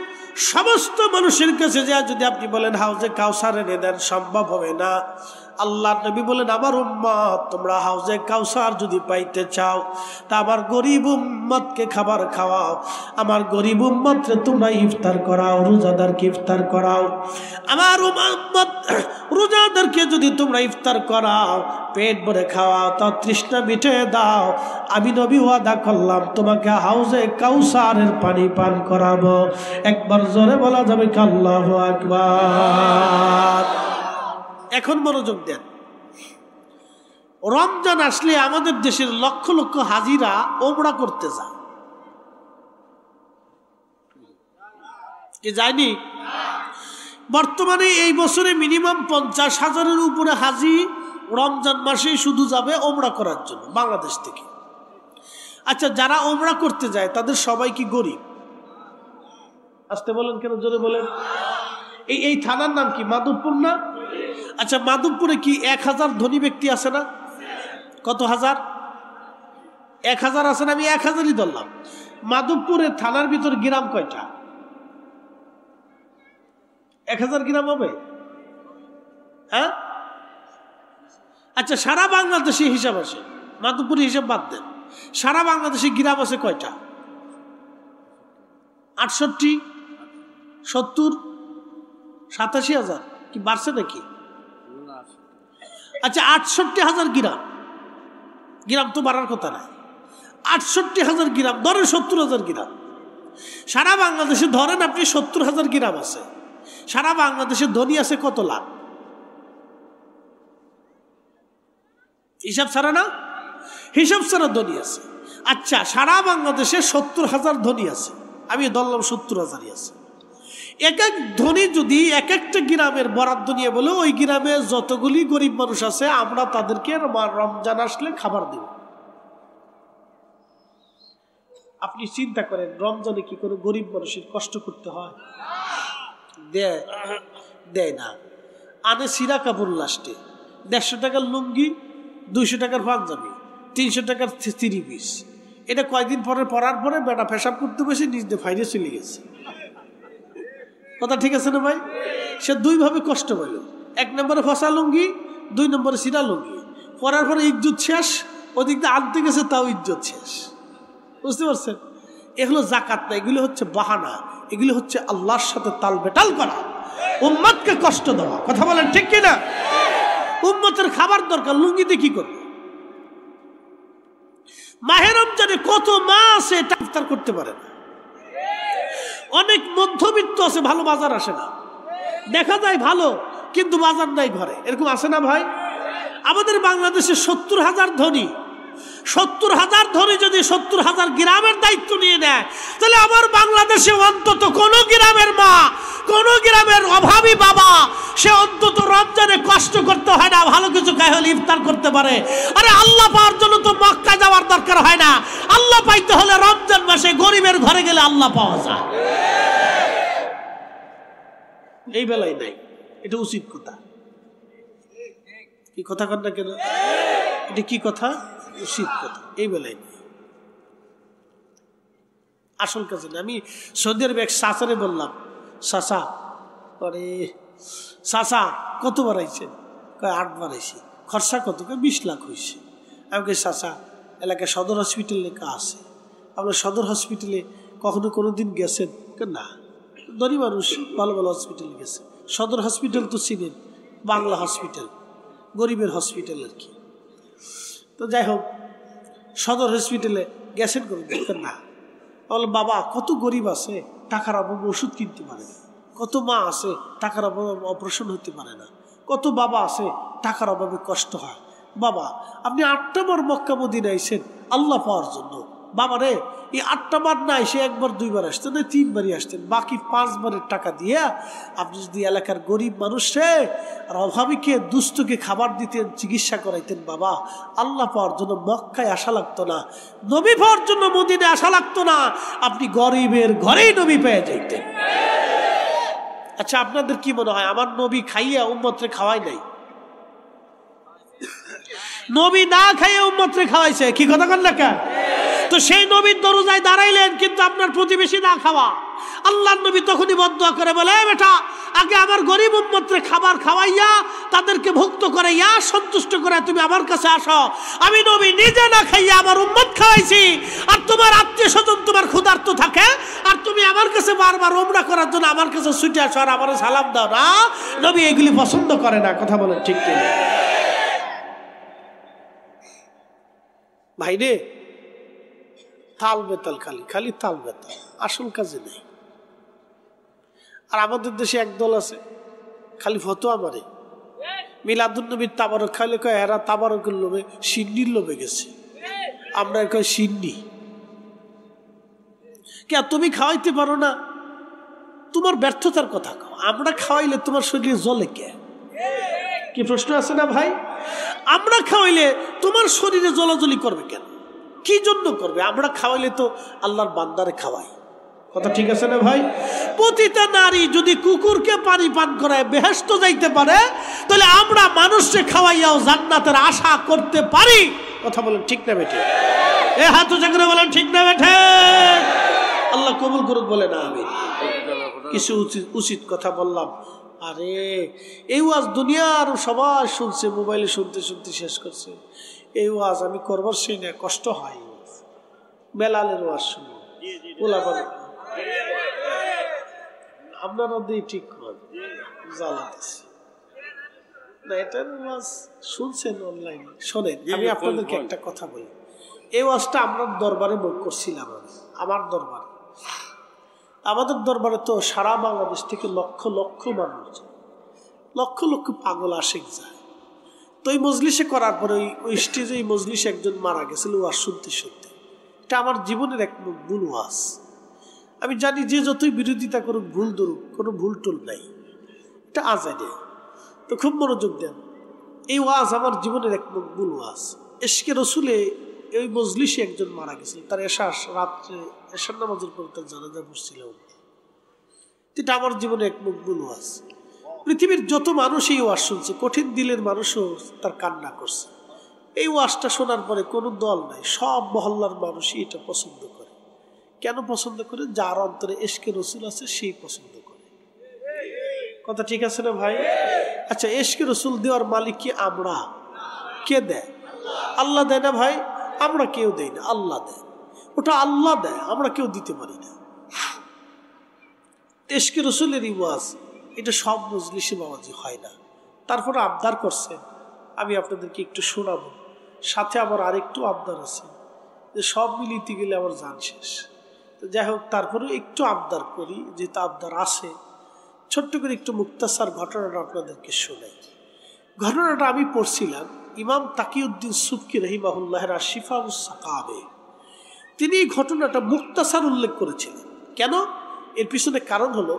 সমস্ত মানুষের কাছে যা যদি আপনি বলেন হাউজে কাউসার এনে দেন, সম্ভব হবে না। আল্লাহ নবী বলেন আমার উম্মত তোমরা হাউজে কাউসার যদি পাইতে চাও তা আমার গরিব উম্মতকে খাবার খাওয়াও, আমার গরিব উম্মতরে তোমরা ইফতার করাও, রোজাদারকে ইফতার করাও। আমার উম্মত রোজাদারকে যদি তোমরা ইফতার করাও, পেট ভরে খাওয়াও, তাও তৃষ্ণা মিটে দাও, আমি নবী ওয়াদা করলাম তোমাকে হাউজে কাউসারের পানি পান করাবো। একবার জোরে বলা যাবে কি আল্লাহু আকবার। এখন মনোযোগ দেন। রমজান আসলে আমাদের দেশের লক্ষ লক্ষ হাজিরা ওমরা করতে যায়, কি যায়নি? বর্তমানে এই বছরে মিনিমাম 50,000-এর উপরে হাজি রমজান মাসেই শুধু যাবে ওমরা করার জন্য বাংলাদেশ থেকে। আচ্ছা, যারা ওমরা করতে যায় তাদের সবাই কি গরিব? আসতে বলেন কেন, জোরে বলেন। এই থানার নাম কি? মাধবপুর না? আচ্ছা, মাধবপুরে কি 1000 ধনী ব্যক্তি আছে না? কত হাজার? 1000 আছে না? আমি 1000ই ধরলাম। মাধবপুরে থানার ভিতর গ্রাম কয়টা? 1000 গ্রাম হবে? হ্যাঁ, আচ্ছা, সারা বাংলাদেশে হিসাব আছে, মাধবপুরে হিসাব বাদ দেন। সারা বাংলাদেশে গ্রাম আছে কয়টা? 68, 70, 87,000 কি বাড়ছে নাকি? আচ্ছা, 68,000 গ্রাম। গ্রাম তো বাড়ার কথা না। 68,000 গ্রাম, ধরেন 70,000 গ্রাম। সারা বাংলাদেশে ধরেন আপনি 70,000 গ্রাম আছে। সারা বাংলাদেশে ধনী আছে কত লাখ? হিসাব ছাড়া না? হিসাব ছাড়া ধনী আছে। আচ্ছা, সারা বাংলাদেশে 70,000 ধনী আছে, আমি ধরলাম 70,000ই আছে। এক এক ধনী যদি এক একটা গ্রামের বরাদ্দ নিয়ে বলে ওই গ্রামে যতগুলি গরিব মানুষ আছে আমরা তাদেরকে রমজান আসলে খাবার দেব। আপনি চিন্তা করেন, রমজানে কি কোনো গরিব মানুষের কষ্ট করতে হয়? দেয় না। আনে সিরা কাপড় লাস্টে 150 টাকার লুঙ্গি, 200 টাকার পাঞ্জাবি, 300 টাকার 3 পিস। এটা কয়দিন পরে পরার পরে বেটা পেশাব করতে বসে নিজ দিয়ে ফাইরে চলে গেছে। কথা ঠিক আছে না ভাই? সে দুইভাবে কষ্ট পেল। 1 নম্বরে ফসা লুঙ্গি, 2 নম্বরে সিরা লুঙ্গি। পরার পরে ইজ্জত শেষ, ওদিক দিয়ে আনতে গেছে তাও ইজ্জত শেষ। বুঝতে পারছেন? এগুলো জাকাত না, এগুলো হচ্ছে বাহানা, এগুলো হচ্ছে আল্লাহর সাথে তাল বেটাল করা, উম্মতকে কষ্ট দেওয়া। কথা বলেন ঠিক কিনা? উম্মতের খাবার দরকার, লুঙ্গিতে কি করবে? মাহে রমজানে কত মা আছে ইফতার করতে পারে না। অনেক মধ্যবিত্ত আছে, ভালো বাজার আসে না। দেখা যায় ভালো, কিন্তু বাজার নাই ঘরে, এরকম আছে না ভাই? আমাদের বাংলাদেশে 70,000 ধনী। 70,000 ধনী যদি 70,000 গ্রামের দায়িত্ব নিয়ে নেয়, তাহলে আমার বাংলাদেশে অন্তত কোন গ্রামের মা, কোন গ্রামের অভাবী বাবা, সে অন্তত রমজানে কষ্ট করতে হয় না, ভালো কিছু খাই হলে ইফতার করতে পারে। আরে আল্লাহ পাওয়ার জন্য তো মক্কা যাওয়ার দরকার হয় না। আল্লাহ পাইতে হলে রমজান মাসে গরিবের ঘরে গেলে আল্লাহ পাওয়া যায়। এই বেলায় নাই, এটা উচিত কথা। কি কথা কর না কেন? এটা কি কথা? উচিত কথা। এই বেলায় নেই, আসল কাজে না। আমি সৌদি আরবে এক চাচারে বললাম, চাচা, আরে চাচা কত বাড়াইছে? 8 বাড়াইছে। খরচা কত? 20 লাখ হয়েছে। আমাকে চাচা, এলাকায় সদর হসপিটাল লেখা আছে, আপনার সদর হসপিটালে কখনো কোনোদিন গেছেন? না, ধনী মানুষ ভালো ভালো হসপিটালে গেছে। সদর হসপিটাল তো চিনেন, বাংলা হসপিটাল, গরিবের হসপিটাল আর কি। তো যাই হোক, সদর হসপিটালে গেছেন কোনো? না। বল বাবা, কত গরিব আছে টাকার অভাবে ওষুধ কিনতে পারে না, কত মা আছে টাকার অভাবে অপারেশন হতে পারে না, কত বাবা আছে টাকার অভাবে কষ্ট হয়। বাবা, আপনি 8টা বার মক্কা মদিনা আইছেন আল্লাহ পাওয়ার জন্য। বাবা রে, এই 8টা বার না এসে 1 বার 2 বার আসতেন, 3 বারই আসতেন, বাকি 5 বারের টাকা দিয়ে আপনি যদি এলাকার গরিব মানুষে আর অভাবীকে দুস্থকে খাবার দিতেন, চিকিৎসা করাইতেন, বাবা আল্লাহ পাওয়ার জন্য মক্কায় আসা লাগতো না, নবী পাওয়ার জন্য মদিনায় আসা লাগতো না, আপনি গরিবের ঘরেই নবী পেয়ে যাইতেন। আচ্ছা, আপনাদের কি মনে হয় আমার নবী খাইয়া উম্মতরে খাওয়াই নাই? নবী না খাইয়া উম্মতরে খাওয়াইছে। কি কথা কন না কেন? তো সেই নবীর দরজায় দাঁড়াইলেন, কিন্তু আপনার প্রতিবেশী না খাওয়া। আল্লাহর নবী তখনই বদদুয়া করে বলে, বেটা আগে আমার গরিব উম্মতরে খাবার খাওয়াইয়া তাদেরকে ভুক্ত করাইয়া সন্তুষ্ট করে তুমি আমার কাছে আসো। আমি নবী নিজে না খাইয়া আমার উম্মত খাওয়াইছি, আর তোমার আত্মীয় স্বজন তোমার ক্ষুধার্ত থাকে, আর তুমি আমার কাছে বারবার উমরা করার জন্য আমার কাছে ছুটে আসো আর আমার সালাম দাও না। নবী এগুলি পছন্দ করে না। কথা বলেন ঠিক কিনা? ভাই রে, তাল বেতাল, খালি খালি তাল বেতাল, আসল কাজে নেই। আর আমাদের দেশে একদল আছে খালি ফতোয়া মারে, মিলাদুন্নবীর তাবারক খাইলে কয় এরা তাবারকের লোভে সিন্নির লোভে গেছে, আমরা কয় সিন্নি। কে তুমি খাওয়াইতে পারো না? তোমার ব্যর্থতার কথা কও। আমরা খাওয়াইলে তোমার শরীরে জ্বলে কে? কি প্রশ্ন আছে না ভাই? আমরা খাওয়াইলে তোমার শরীরে জ্বলাজ্বলি করবে কেন? কি জন্য করবে? আমরা খাওয়াইলে তো আল্লাহর বান্দারে খাওয়াই। কথা ঠিক আছে না ভাই? প্রতিটা নারী যদি কুকুরকে পানি পান করায় বেহেশত যাইতে পারে, তাহলে আমরা মানুষকে খাওয়াইয়াও জান্নাতের আশা করতে পারি। কথা বলেন ঠিক না বেঠে? এ হাত উঁচা করে বলেন ঠিক না বেঠে? আল্লাহ কবুল করুক বলে না। আমি কিছু উচিত কথা বললাম। আরে এই ওয়াজ দুনিয়ার সবাই শুনছে, মোবাইলে শুনতে শুনতে শেষ করছে। এই ওয়াজ আমি করবার সেই না, কষ্ট হয়। বেলালের ওয়াজ শুনো, আপনারা দিয়ে ঠিক জ্বালাতেছে না, এটার ওয়াজ শুনছেন অনলাইনে, শোনেন। আমি আপনাদেরকে একটা কথা বলি। এই ওয়াজটা আমরা দরবারে মুখ করছিলাম, আমার দরবারে। আমাদের দরবারে তো সারা বাংলাদেশ থেকে লক্ষ লক্ষ মানুষ, লক্ষ লক্ষ পাগল আশিক যায়। তো এই মজলিসে করার পরে ওই স্টেজে এই মজলিসে একজন মারা গেছিল ওয়াজ শুনতে শুনতে। এটা আমার জীবনের এক ভুল ওয়াজ। আমি জানি যে যতই বিরোধিতা করুক, ভুল ধরুক, কোনো ভুল টুল নাই, এটা আজাদে। তো খুব মনোযোগ দেন। এই ওয়াজ আমার জীবনের এক ভুল ওয়াজ। এশকে রসুলে এই মজলিসে একজন মারা গেছিল, তার রাত্রে এশার নামাজের পর তার জানাজা পড়ছিল। এটা আমার জীবনে এক মকবুল ওয়াজ। পৃথিবীর যত মানুষ এই ওয়াজ শুনছে, কঠিন দিলের মানুষও তার কান্না করছে। এই ওয়াজটা শোনার পরে কোনো দল নাই, সব মহল্লার মানুষই এটা পছন্দ করে। কেন পছন্দ করে? যার অন্তরে এশকে রসুল আছে সেই পছন্দ করে। কথা ঠিক আছে না ভাই? আচ্ছা, এশকে রসুল দেওয়ার মালিক কি আমরা? কে দেয়? আল্লাহ দেয় না ভাই? আমরা কেউ দেই না, আল্লাহ দেয়। ওটা আল্লাহ দেয়, আমরা কেউ দিতে পারি না। এশকে রসুলের ওয়াজ এটা সব মজলিসে বাবাজি হয় না। তারপরে আবদার করছেন, আমি আপনাদেরকে একটু শোনাবো। সাথে আমার আরেকটু আবদার আছে, যে সব মিলিতে গেলে আমার জান শেষ। তো যাই হোক, তারপরে একটু আবদার করি, যেহেতু আবদার আছে। ছোট্ট করে একটু মুক্তাসার ঘটনাটা আপনাদেরকে শোনাই। ঘটনাটা আমি পড়ছিলাম ইমাম তাকিউদ্দিন সুবকি রহিমাহুল্লাহের শিফাউস সাকাবে। তিনি এই ঘটনাটা মুক্তাসার উল্লেখ করেছিলেন। কেন? এর পিছনে কারণ হলো,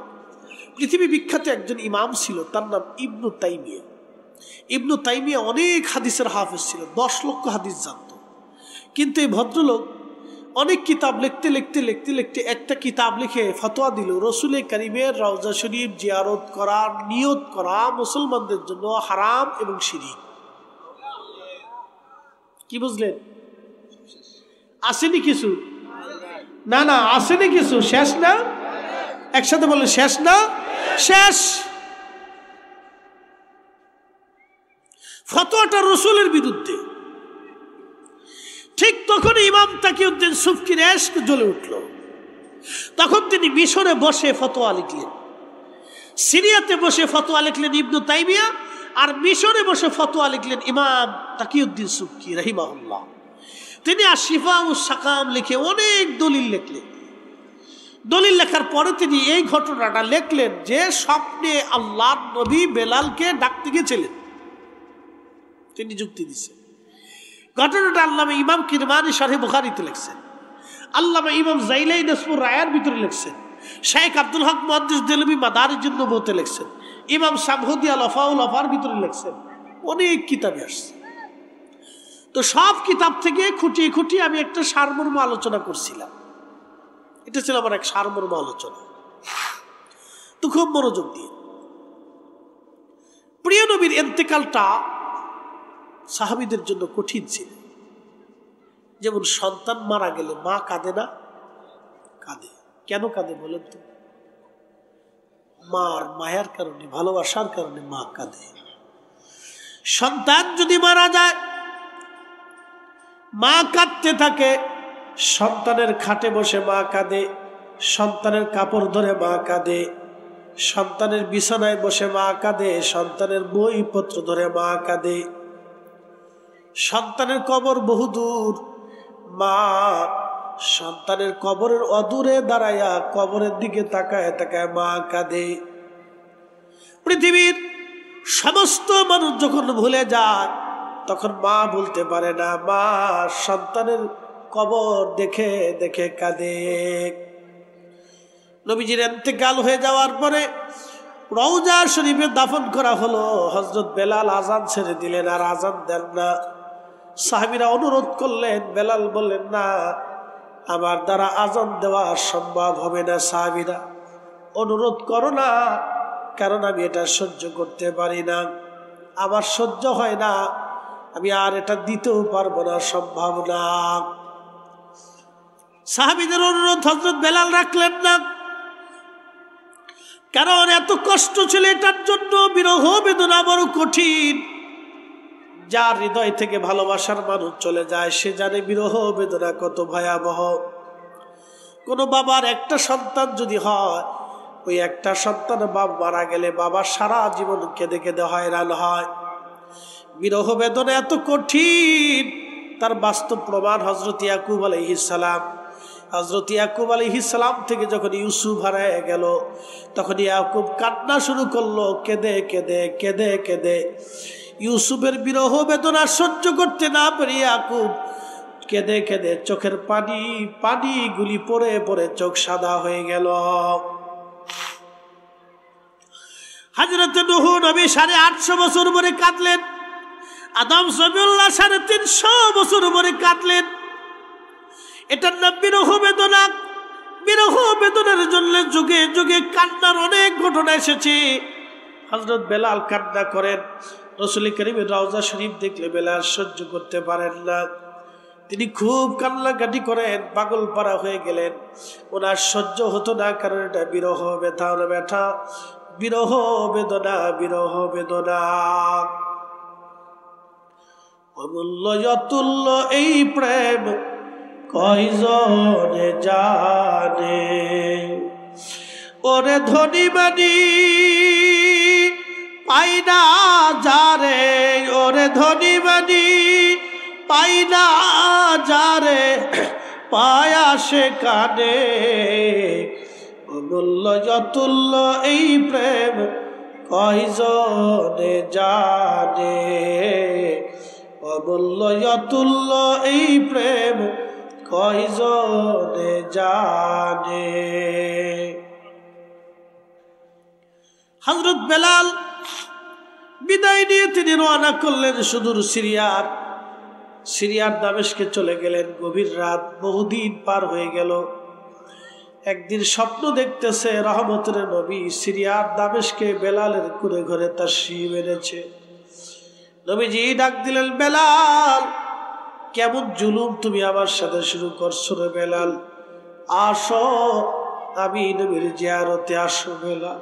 পৃথিবী বিখ্যাত একজন ইমাম ছিল, তার নাম ইবনু তাইমিয়া। ইবনু তাইমিয়া অনেক হাদিসের হাফেজ ছিল, 10 লক্ষ হাদিস জানত। কিন্তু এই ভদ্রলোক অনেক কিতাব লিখতে লিখতে লিখতে লিখতে একটা কিতাব লিখে ফতোয়া দিল, রসুল কারিমের রওজা শরীফ জিয়ারত করার নিয়ত করা মুসলমানদের জন্য হারাম এবং শিরক। কি বুঝলেন? আসেনি কিছু? না না, আসেনি কিছু। শেষ না? একসাথে বলে শেষ না? শেষ। ফতোয়াটা রসুলের বিরুদ্ধে। ঠিক তখন ইমাম তাকিউদ্দিন সুবকির ইশক জ্বলে উঠল। তখন তিনি মিশরে বসে ফতোয়া লিখলেন, সিরিয়াতে বসে ফতোয়া লিখলেন ইবনু তাইমিয়া, আর মিশরে বসে ফতোয়া লিখলেন ইমাম তাকিউদ্দিন সুবকি রাহিমাহুল্লাহ। তিনি শিফাউস সাকাম লিখে অনেক দলিল লিখলেন। দলিল লেখার পরে তিনি এই ঘটনাটা লিখলেন যে স্বপ্নে আল্লাহর নবী বেলালকে ডাকতে গেছিলেন। তিনি যুক্তি দিচ্ছেন। ঘটনাটা আল্লামা ইমাম কিরমানি শরহে বুখারীতে লিখছেন, আল্লামা ইমাম জাইলাই নাসপুর রায়ার ভিতরে লিখছেন, শেখ আব্দুল হক মুহাদ্দিস দেলভি মাদারিজুন নবুওয়াতে লিখছেন, ইমাম সামহুদি আল ওয়াফাউল ওয়াফার ভিতরে লিখছেন। অনেক কিতাবে আসছে। তো সব কিতাব থেকে খুঁটিয়ে খুঁটিয়ে আমি একটা সারমর্ম আলোচনা করছিলাম। এটা ছিল আমার এক সারমর্ম আলোচনা। তো খুব মনোযোগ দিয়ে, প্রিয় নবীর ইন্তেকালটা সাহাবীদের জন্য কঠিন ছিল। যেমন সন্তান মারা গেলে মা কাঁদে না? কাঁদে। কেন কাঁদে বলেন তো? মার মায়ার কারণে, ভালোবাসার কারণে মা কাঁদে। সন্তান যদি মারা যায়, মা কাঁদতে থাকে। সন্তানের খাটে বসে মা কাঁদে, সন্তানের কাপড় ধরে মা কাঁদে, সন্তানের বিছানায় বসে মা কাঁদে, সন্তানের বইপত্র ধরে মা কাঁদে। সন্তানের কবর বহুদূর, মা সন্তানের কবরের অদূরে দাঁড়াইয়া কবরের দিকে তাকায় তাকায় মা কাঁদে। পৃথিবীর সমস্ত মানুষ যখন ভুলে যায়, তখন মা বলতে পারে না, মা সন্তানের কবর দেখে দেখে কাঁদে। নবীজির ইন্তেকাল হয়ে যাওয়ার পরে রওজা শরীফে দাফন করা হলো। হযরত বেলাল আজান ছেড়ে দিলেন, আর আজান দেন না। সাহাবীরা অনুরোধ করলেন, বেলাল বললেন, না, আমার দ্বারা আজান দেওয়া সম্ভব হবে না। সাহাবীরা, অনুরোধ করো না, কারণ আমি এটা সহ্য করতে পারি না, আমার সহ্য হয় না, আমি আর এটা দিতেও পারবো না, সম্ভব না। সাহাবীদের অনুরোধ হযরত বেলাল রাখলেন না, কারণ এত কষ্ট ছিল এটার জন্য। বিরহ বেদনা বড় কঠিন। যার হৃদয় থেকে ভালোবাসার মানুষ চলে যায় সে জানে বিরহ বেদনা কত ভয়াবহ। কোনো বাবার একটা সন্তান যদি হয়, ওই একটা সন্তান বাবা মারা গেলে বাবা সারা জীবন কেঁদে কেঁদে হয়রান হয়। বিরহ বেদনা এত কঠিন, তার বাস্তব প্রমাণ হযরত ইয়াকুব আলাইহিস সালাম। হযরত ইয়াকুব আলাইহিস সালাম থেকে যখন ইউসুফ হারিয়ে গেল, তখন ইয়াকুব কান্না শুরু করলো, কেঁদে কেঁদে কেঁদে কেঁদে। ইউসুফের বিরহ বেদনা সহ্য করতে না পেরে ইয়াকুব কেঁদে কেঁদে চোখের পানি গুলি পড়ে পড়ে চোখ সাদা হয়ে গেল। হযরত নূহ নবী 850 বছর ধরে কাঁদলেন। আদম সফিউল্লাহ 350 বছর ধরে কাঁদলেন। এটার নাম বিরহ বেদনা। বিরহ বেদনার জন্য যুগে যুগে কান্নার অনেক ঘটনা এসেছে। হযরত বেলাল কান্না করেন। রাসূল কারীমের রওজা শরীফ দেখলে বেলাল সহ্য করতে পারেন না, তিনি খুব কান্নাকাটি করেন, পাগল পারা হয়ে গেলেন। ওনার সহ্য হতো না, কারণ এটা বিরহ ব্যথা, বিরহ বেদনা, বিরহ বেদনা। অমূল্য অতুল্য এই প্রেম কয়জনে জানে, ওরে ধনী মানি পাই না যারে, ওরে ধনী মানি পাই না যারে, পায়া সে কানে। অমূল্য অতুল্য এই প্রেম কয়জনে জানে, অমূল্য অতুল্য এই প্রেম কয়জনে জানে। হযরত বেলাল বিদায় নিয়ে তিনি রওনা করলেন সুদূর সিরিয়ার দামেস্কে চলে গেলেন। গভীর রাত, বহুদিন পার হয়ে গেল। একদিন স্বপ্ন দেখতেছে রহমতের নবী সিরিয়ার দামেস্কে বেলালের কুরে ঘরে তাশরীফ এনেছে। নবীজি ডাক দিলেন, বেলাল, কেমন জুলুম তুমি আমার সাথে শুরু করছো রে বেলাল, আসো আমি নবীর জিয়ারতে, আসো বেলাল।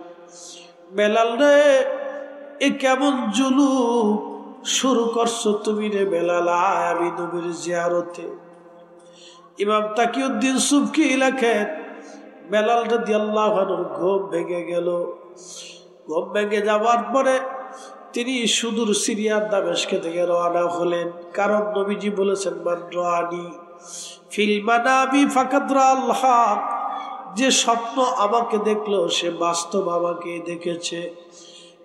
বেলাল রে, এ কেমন জুলুম শুরু করছো তুমি রে বেলাল, আয় আমি নবীর জিয়ারতে। ইমাম তাকিউদ্দিন সুবকি লেখেন, বেলাল রাদিয়াল্লাহু আনহুর ঘুম ভেঙে গেল। ঘুম ভেঙে যাওয়ার পরে তিনি সুদূর সিরিয়ার দামেস্ক থেকে রওনা হলেন। কারণ নবীজি বলেছেন, মান রাআনি ফিল মানামি ফাকাদ রাআল হক, যে স্বপ্ন আমাকে দেখলো সে বাস্তব আমাকে দেখেছে।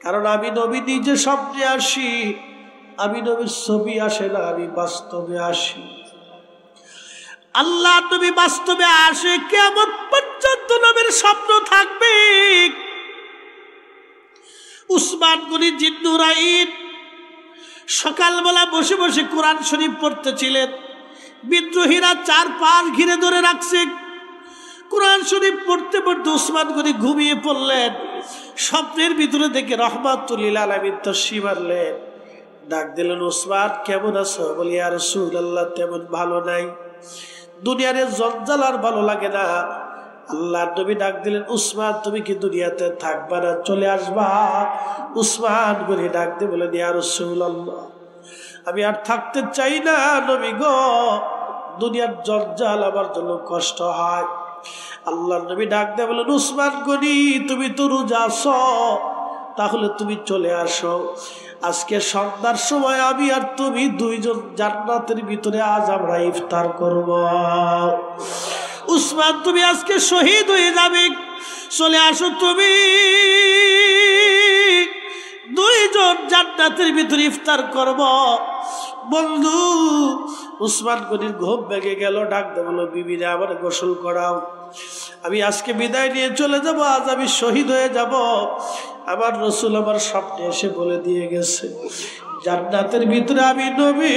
কারণ আমি নবী নিজে স্বপ্নে আসি, আমি নবীর ছবি আসে না, আমি বাস্তবে আসি। আল্লাহ নবী বাস্তবে আসে, কিয়ামত পর্যন্ত নবীর স্বপ্ন থাকবে। উসমান গনি জিন্নুরাইন সকালবেলা বসে বসে কোরআন শরীফ পড়তেছিলেন। বিদ্রোহীরা 4-5 ঘিরে ধরে রাখছে। কোরআন শরীফ পড়তে পড়তে উসমান গনি ঘুমিয়ে পড়লেন। স্বপ্নের ভিতরে দেখে রাহমাতুল লিল আলামিন তাশরীফ আনলেন। ডাক দিলেন, উসমান কেমন আছো? বলি, ইয়া রাসূলুল্লাহ, তেমন ভালো নাই, দুনিয়ার জঞ্জাল আর ভালো লাগে না। আল্লাহর নবী ডাক দিলেন, উসমান তুমি কি দুনিয়াতে থাকবা না, চলে আসবা? উসমান গনি ডাক দিয়ে বলেন, ইয়া রাসূলুল্লাহ, আমি আর থাকতে চাই না নবী গো, দুনিয়ার জঞ্জাল আমার জন্য কষ্ট হয়। আল্লাহর নবী ডাক দিয়ে বলেন, উসমান গনি তুমি তো রোজা আছো, তাহলে তুমি চলে আসো। আজকে সন্ধ্যার সময় আমি আর তুমি দুইজন জান্নাতের ভিতরে আজ আমরা ইফতার করব। উসমান তুমি আজকে শহীদ হয়ে যাবে, চলে আসো তুমি, দুইজন জান্নাতের ভিতরে ইফতার করব। বন্ধু উসমান গনির ঘুম ভেঙে গেল। ডাক দে বলো, বিবিরে আমার গোসল করাও, আমি আজকে বিদায় নিয়ে চলে যাব, আজ আমি শহীদ হয়ে যাব। আমার রাসূল আমার স্বপ্নে এসে বলে দিয়ে গেছে জান্নাতের ভিতরে আমি নবী,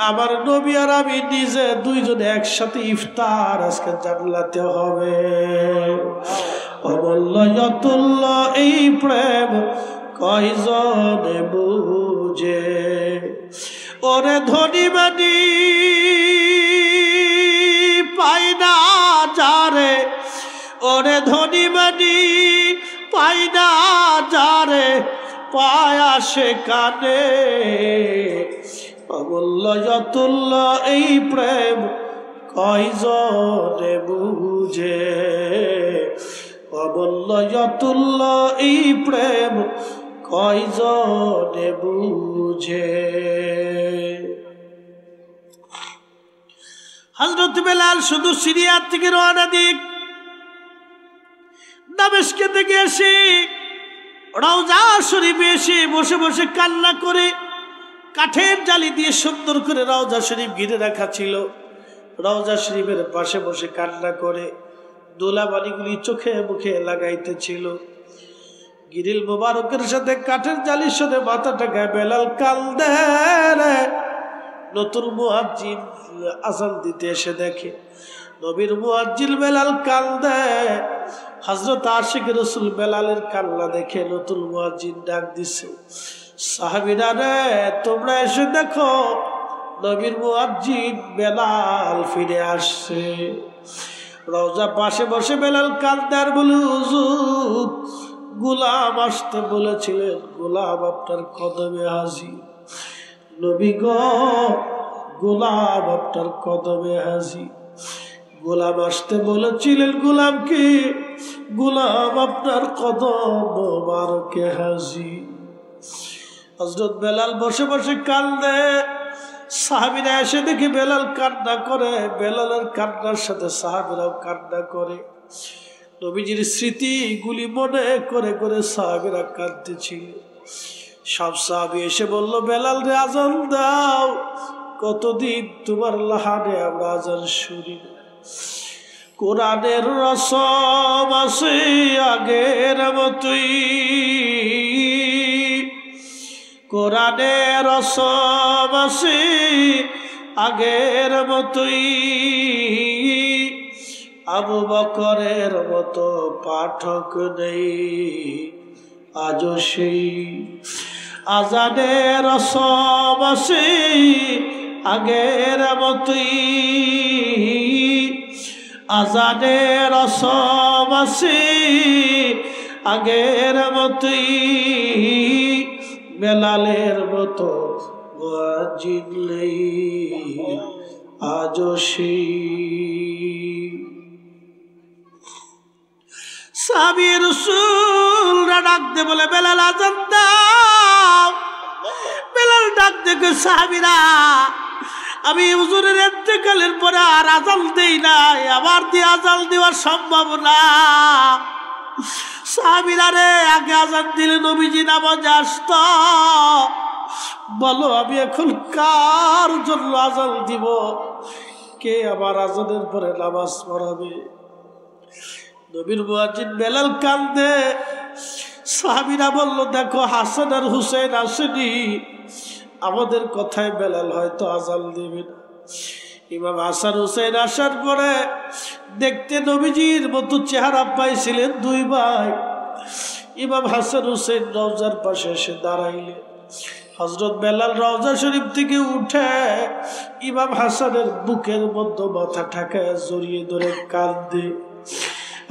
আমার নবী আর আমি নিজে দুইজনে একসাথে ইফতার আজকে জান্নাতে হবে। অমূল্যতুল্লাহ এই প্রেম কয়জনে বুঝে, ওরে ধনী মানি পাই না যারে, ওরে ধনী মানি পাই না যারে, পায়া সে কানে। অমূল্যতুল্লাহ এই প্রেম কয়জনে বুঝে, অমূল্যতুল্লাহ এই প্রেম কয়জনে বুঝে। হযরত বেলাল শুধু সিরিয়া থেকে রওনা দিক দামেস্কে থেকে এসে রওজা শরীফে এসে বসে বসে কান্না করে, কাঠের জালি দিয়ে সুন্দর করে রওজা শরীফ ঘিরে রাখা ছিল, রওজা শরীফের পাশে বসে কান্না করে ধুলাবালিগুলি চোখে মুখে লাগাইতেছিল। গিরিল মোবারকের সাথে কাঠের জালির সাথে মাথাটাকে বেলাল কান্দে। নতুন মুয়াজ্জিন আযান দিতে এসে দেখে নবীর মুয়াজ্জিন বেলাল কান্দে। হযরত আশিক রাসূল বেলালের কান্না দেখে নতুন মুয়াজ্জিন ডাক দিছে, সাহাবীরা রে তোমরা এসে দেখো নবীর মুয়াজ্জিন বেলাল ফিরে আসছে। রওজা পাশে বসে বেলাল কান্দে আর বলে, হুজুর গোলাম আসতে বলেছিলেন, গোলাম আপনার কদমে হাজির। নবী গো গোলাম আপনার কদমে হাজির। গোলাম আসতে বলেছিলেন, গোলাম কি? গোলাম আপনার কদম মোবারকে হাজির। হযরত বেলাল বসে বসে কান্দে। সাহাবীরা এসে দেখি বেলাল কান্না করে, বেলালের কান্নার সাথে সাহাবীরাও কান্না করে। নবীজির স্মৃতিগুলি মনে করে করে সাহাবীরা কাঁদতেছিল। সব সাহাবী এসে বলল, বেলাল রে আজান দাও, কতদিন তোমার লাহানে আমরা আজান শুনি না। কোরআনের রসম আছে আগের মতোই, কোরআনের রসম আছে আগের মতোই, আবু বকরের মতো পাঠক নেই আজও সেই। আজানের রসম আছে আগের মতোই, আজানের রসম আছে আগের মতোই, বেলালের মতো মুয়াজ্জিন নেই আজও সেই। সাহাবী রাসূলরা ডাক দে বলে, বেলাল আজান দাও। বেলাল ডাক দেখে, সাহাবীরা আমি হুজুরের ইন্তেকালের পরে আর আজান দেই নাই, আবার দিয়ে আজান দেওয়া সম্ভব না। সাহাবীরা রে আগে আজান দিলে নবীজি নামাজে আসত, বলো আমি এখন কার জন্য আজান দিব? কে আমার আজানের পরে নামাজ পড়াবে? নবীর মুয়াজ্জিন বেলাল কান্দে। সাহাবীরা বলল, দেখো হাসান আর হুসেন আসেনি, আমাদের কথায় বেলাল হয়তো আজান দেবে না। ইমাম হাসান হুসেন আসার পরে দেখতে নবীজির মতো চেহারা পাইছিলেন দুই ভাই। ইমাম হাসান হুসেন রওজার পাশে এসে দাঁড়াইলেন। হযরত বেলাল রওজা শরীফ থেকে উঠে ইমাম হাসানের বুকের মধ্যে মাথা ঠেকায় জড়িয়ে ধরে কান্দে।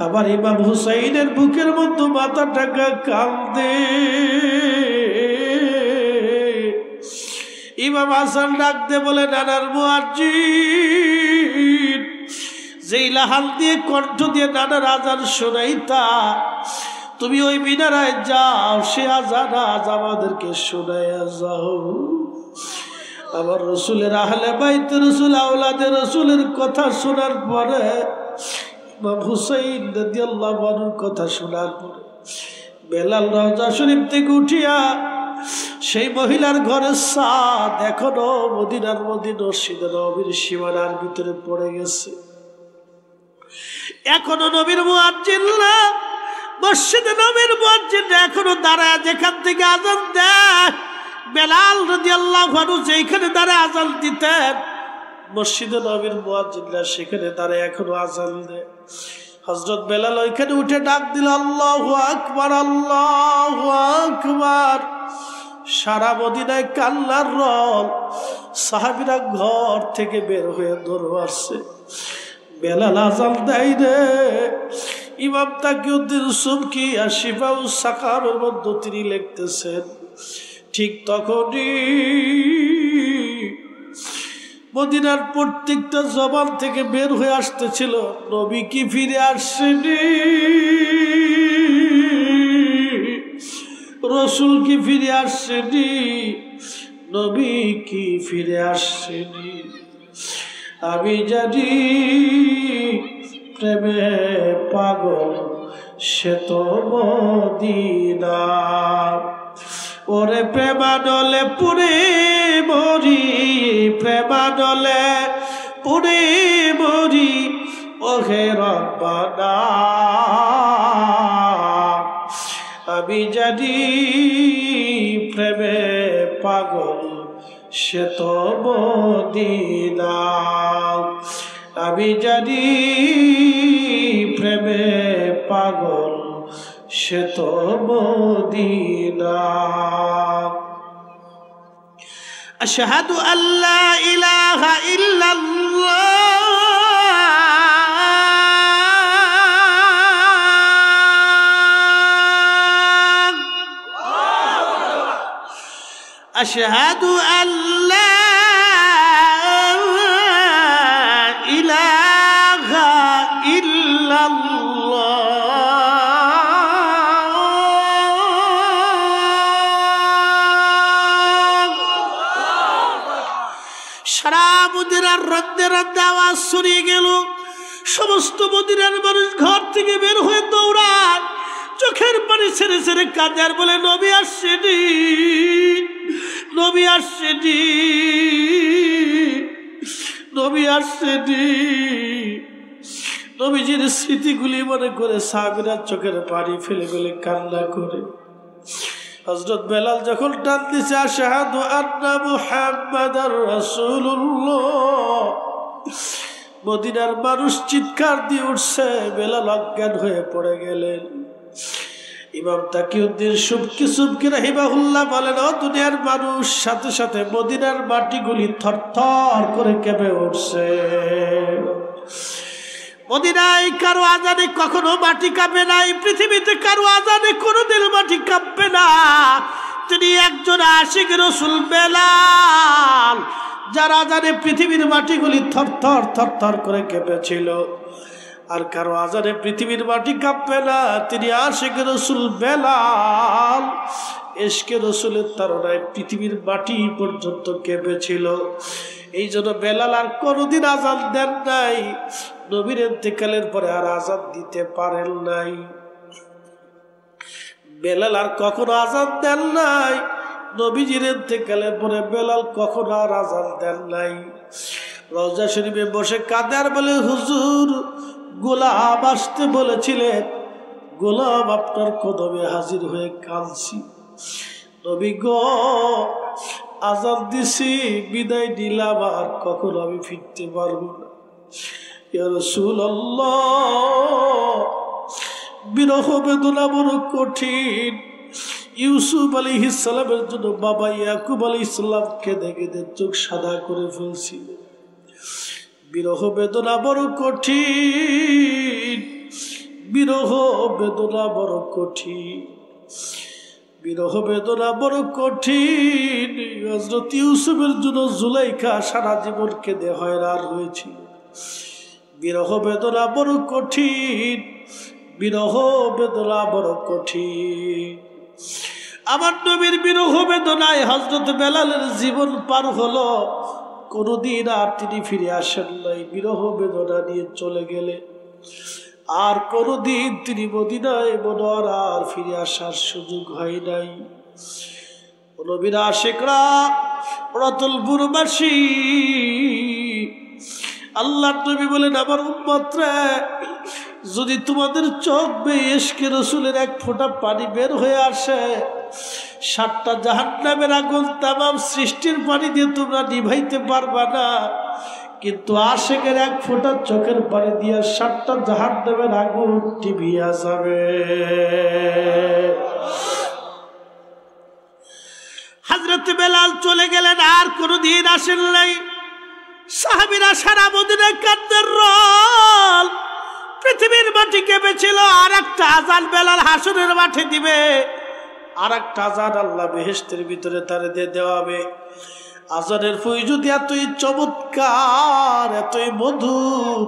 আবার ইমাম হুসাইনের বুকের মধ্যে মাথা ঠেকায় কান্দে। ইমাম হাসান ডাকতে বলে, নানার মুয়াজ্জিন, যেই লাহান দিয়ে কণ্ঠ দিয়ে নানার আজান শোনাইতা, তুমি ওই মিনারায় যাও, সে আজান আজ আমাদেরকে শোনাইয়া যাও। আমার রসুলের আহলে বাইত রসুল আওলাদে রসুলের কথা শোনার পরে, ইমাম হুসাইন রাদিয়াল্লাহু আনহুর কথা শোনার পরে বেলাল রওজা শরীফ থেকে উঠিয়া সেই মহিলার ঘরের ছাদ এখনো মদিনার মসজিদে নববীর সীমানার ভিতরে পড়ে গেছে। এখনো নবীর মুয়াজ্জিনরা মসজিদে নবীর মুয়াজ্জিন এখনো দাঁড়ায়, যেখান থেকে আযান দেয় বেলাল রাদিয়াল্লাহু আনহু যেখানে দাঁড়ায় আযান দিতেন, মসজিদে নবীর মুয়াজ্জিনরা সেখানে দাঁড়ায় এখনো আযান দেয়। হযরত বেলাল ওইখানে উঠে ডাক দিল, আল্লাহু আকবার, আল্লাহু আকবার। সারা মদিনায় কান্নার রোল। সাহাবীরা ঘর থেকে বের হয়ে দৌড় আসছে, বেলাল আযান দেয় রে। ইমাম তাকিউদ্দিন সুবকি আর শিফাউস সাকামের মধ্যে তিনি লিখতেছেন, ঠিক তখনই মদিনার প্রত্যেকটা জবান থেকে বের হয়ে আসতেছিল, নবী কি ফিরে আসছেনি, রসুল কি ফিরে আসছেনি, নবী কি ফিরে আসছেনি। আমি জানি প্রেমে পাগল সে তো মদিনা, ওরে প্রেমানলে পুরে মরি, প্রেমানলে পুরে মরি, ওহে রব্বানা। আমি জানি প্রেমে পাগল সে তো মদিনা, আমি জানি প্রেমে পাগল সে তো মদিনা। আশহাদু আল্লা ইলাহা ইল্লাল্লাহ আশহাদু আল্লা ইলাহা ইল্লাল্লাহ। সারা মদিনার রদ্দে রদ্দে আওয়াজ ছড়িয়ে গেল। সমস্ত মদিনার মানুষ ঘর থেকে বের হয়ে দৌড়ায়, চোখের পানি ছেড়ে ছেড়ে কাঁদে আর বলে, নবী আসছেনি, নবী আসছেনি, নবী আসছেনি। নবীজির স্মৃতিগুলি মনে করে সাহাবীরা চোখের পানি ফেলে ফেলে কান্না করে। হযরত বেলাল যখন ডাক দিছে, আশহাদু আন্না মুহাম্মাদার রাসূলুল্লাহ, মদিনার মানুষ চিৎকার দিয়ে উঠছে, বেলাল অজ্ঞান হয়ে পড়ে গেলেন। ইমাম তাকিউদ্দিন সুবকি রাহিমাহুল্লাহ বলেন, ও দুনিয়ার মানুষ, সাথে সাথে মদিনার মাটিগুলি থরথর করে কেঁপে উঠছে। মদিনায় কারো আজানে কখনো মাটি কাঁপে নাই, পৃথিবীতে কারো আজানে কোনোদিন মাটি কাঁপবে না। তিনি একজন আশিক রাসূল বেলাল, যার আজানে পৃথিবীর মাটিগুলি থরথর থরথর করে কেঁপেছিল। আর কারো আজানে পৃথিবীর মাটি কাঁপবে না, তিনি আশিক রাসূল বেলাল। ইশকে রাসূলের তাড়নায় পৃথিবীর মাটি পর্যন্ত কেঁপেছিল। এই জন্য বেলাল আর কোনোদিন আজান দেন নাই, নবীর ইন্তেকালের পরে আর আজান দিতে পারেন নাই। বেলাল আর কখনো আজান দেন নাই, নবীজির ইন্তেকালের পরে বেলাল কখনো আর আজান দেন নাই। রওজা শরীফে বসে কাঁদে আর বলে, হুজুর গোলাম আসতে বলেছিলেন, গোলাম আপনার কদমে হাজির হয়ে কাঁদছি। নবী গো, আজান দিছি, বিদায় নিলাম, আর কখনো আমি ফিরতে পারবো না। ইয়া রাসূলুল্লাহ, বিরহ বেদনা বড় কঠিন। ইউসুফ আলাইহিস সালামের জন্য বাবা ইয়াকুব আলাইহিস সালাম কেঁদে কেঁদে চোখ সাদা করে ফেলছিলেন। বিরহ বেদনা বড় কঠিন, বিরহ বেদনা বড় কঠিন, বিরহ বেদনা বড় কঠিন। হযরত ইউসুফের জন্য জুলাইখা সারা জীবন কেঁদে হয়রান হয়েছিল। বিরহ বেদনা বড় কঠিন, বিরহ বেদনা বড় কঠিন। আমার নবীর বিরহ বেদনায় হযরত বেলালের জীবন পার হলো। কোনদিন আর তিনি ফিরে আসেন নাই, বিরহ বেদনা নিয়ে চলে গেলে। আর কোনদিন তিনি মদিনায় মুনাওয়ারা আর ফিরে আসার সুযোগ হয় নাই। নবীর আশিকরা রতলপুরবাসী আল্লাহর নবী বলেন, আমার উম্মত রে, যদি তোমাদের চোখ বেয়ে ইশকে রাসূলের এক ফোঁটা পানি বের হয়ে আসে, 7টা জাহান্নামের আগুন তামাম সৃষ্টির পানি দিয়ে তোমরা নিভাইতে পারবা না, কিন্তু আশিকের এক ফোঁটা চোখের পানি দিয়ে 7টা জাহান্নামের আগুন নিভিয়া যাবে। হযরত বেলাল চলে গেলেন, আর কোনদিন আসেন নাই। সাহাবীরা সারা মদিনা কান্নার রোল, পৃথিবীর মাটি কেঁপেছিল। আর একটা আজান বেলাল হাসরের মাঠে দিবে, আর একটা আজান আল্লাহ বেহেশতের ভিতরে তারে দিয়ে দেওয়া হবে। আজানের ফয়জুদ এতই চমৎকার, এতই মধুর,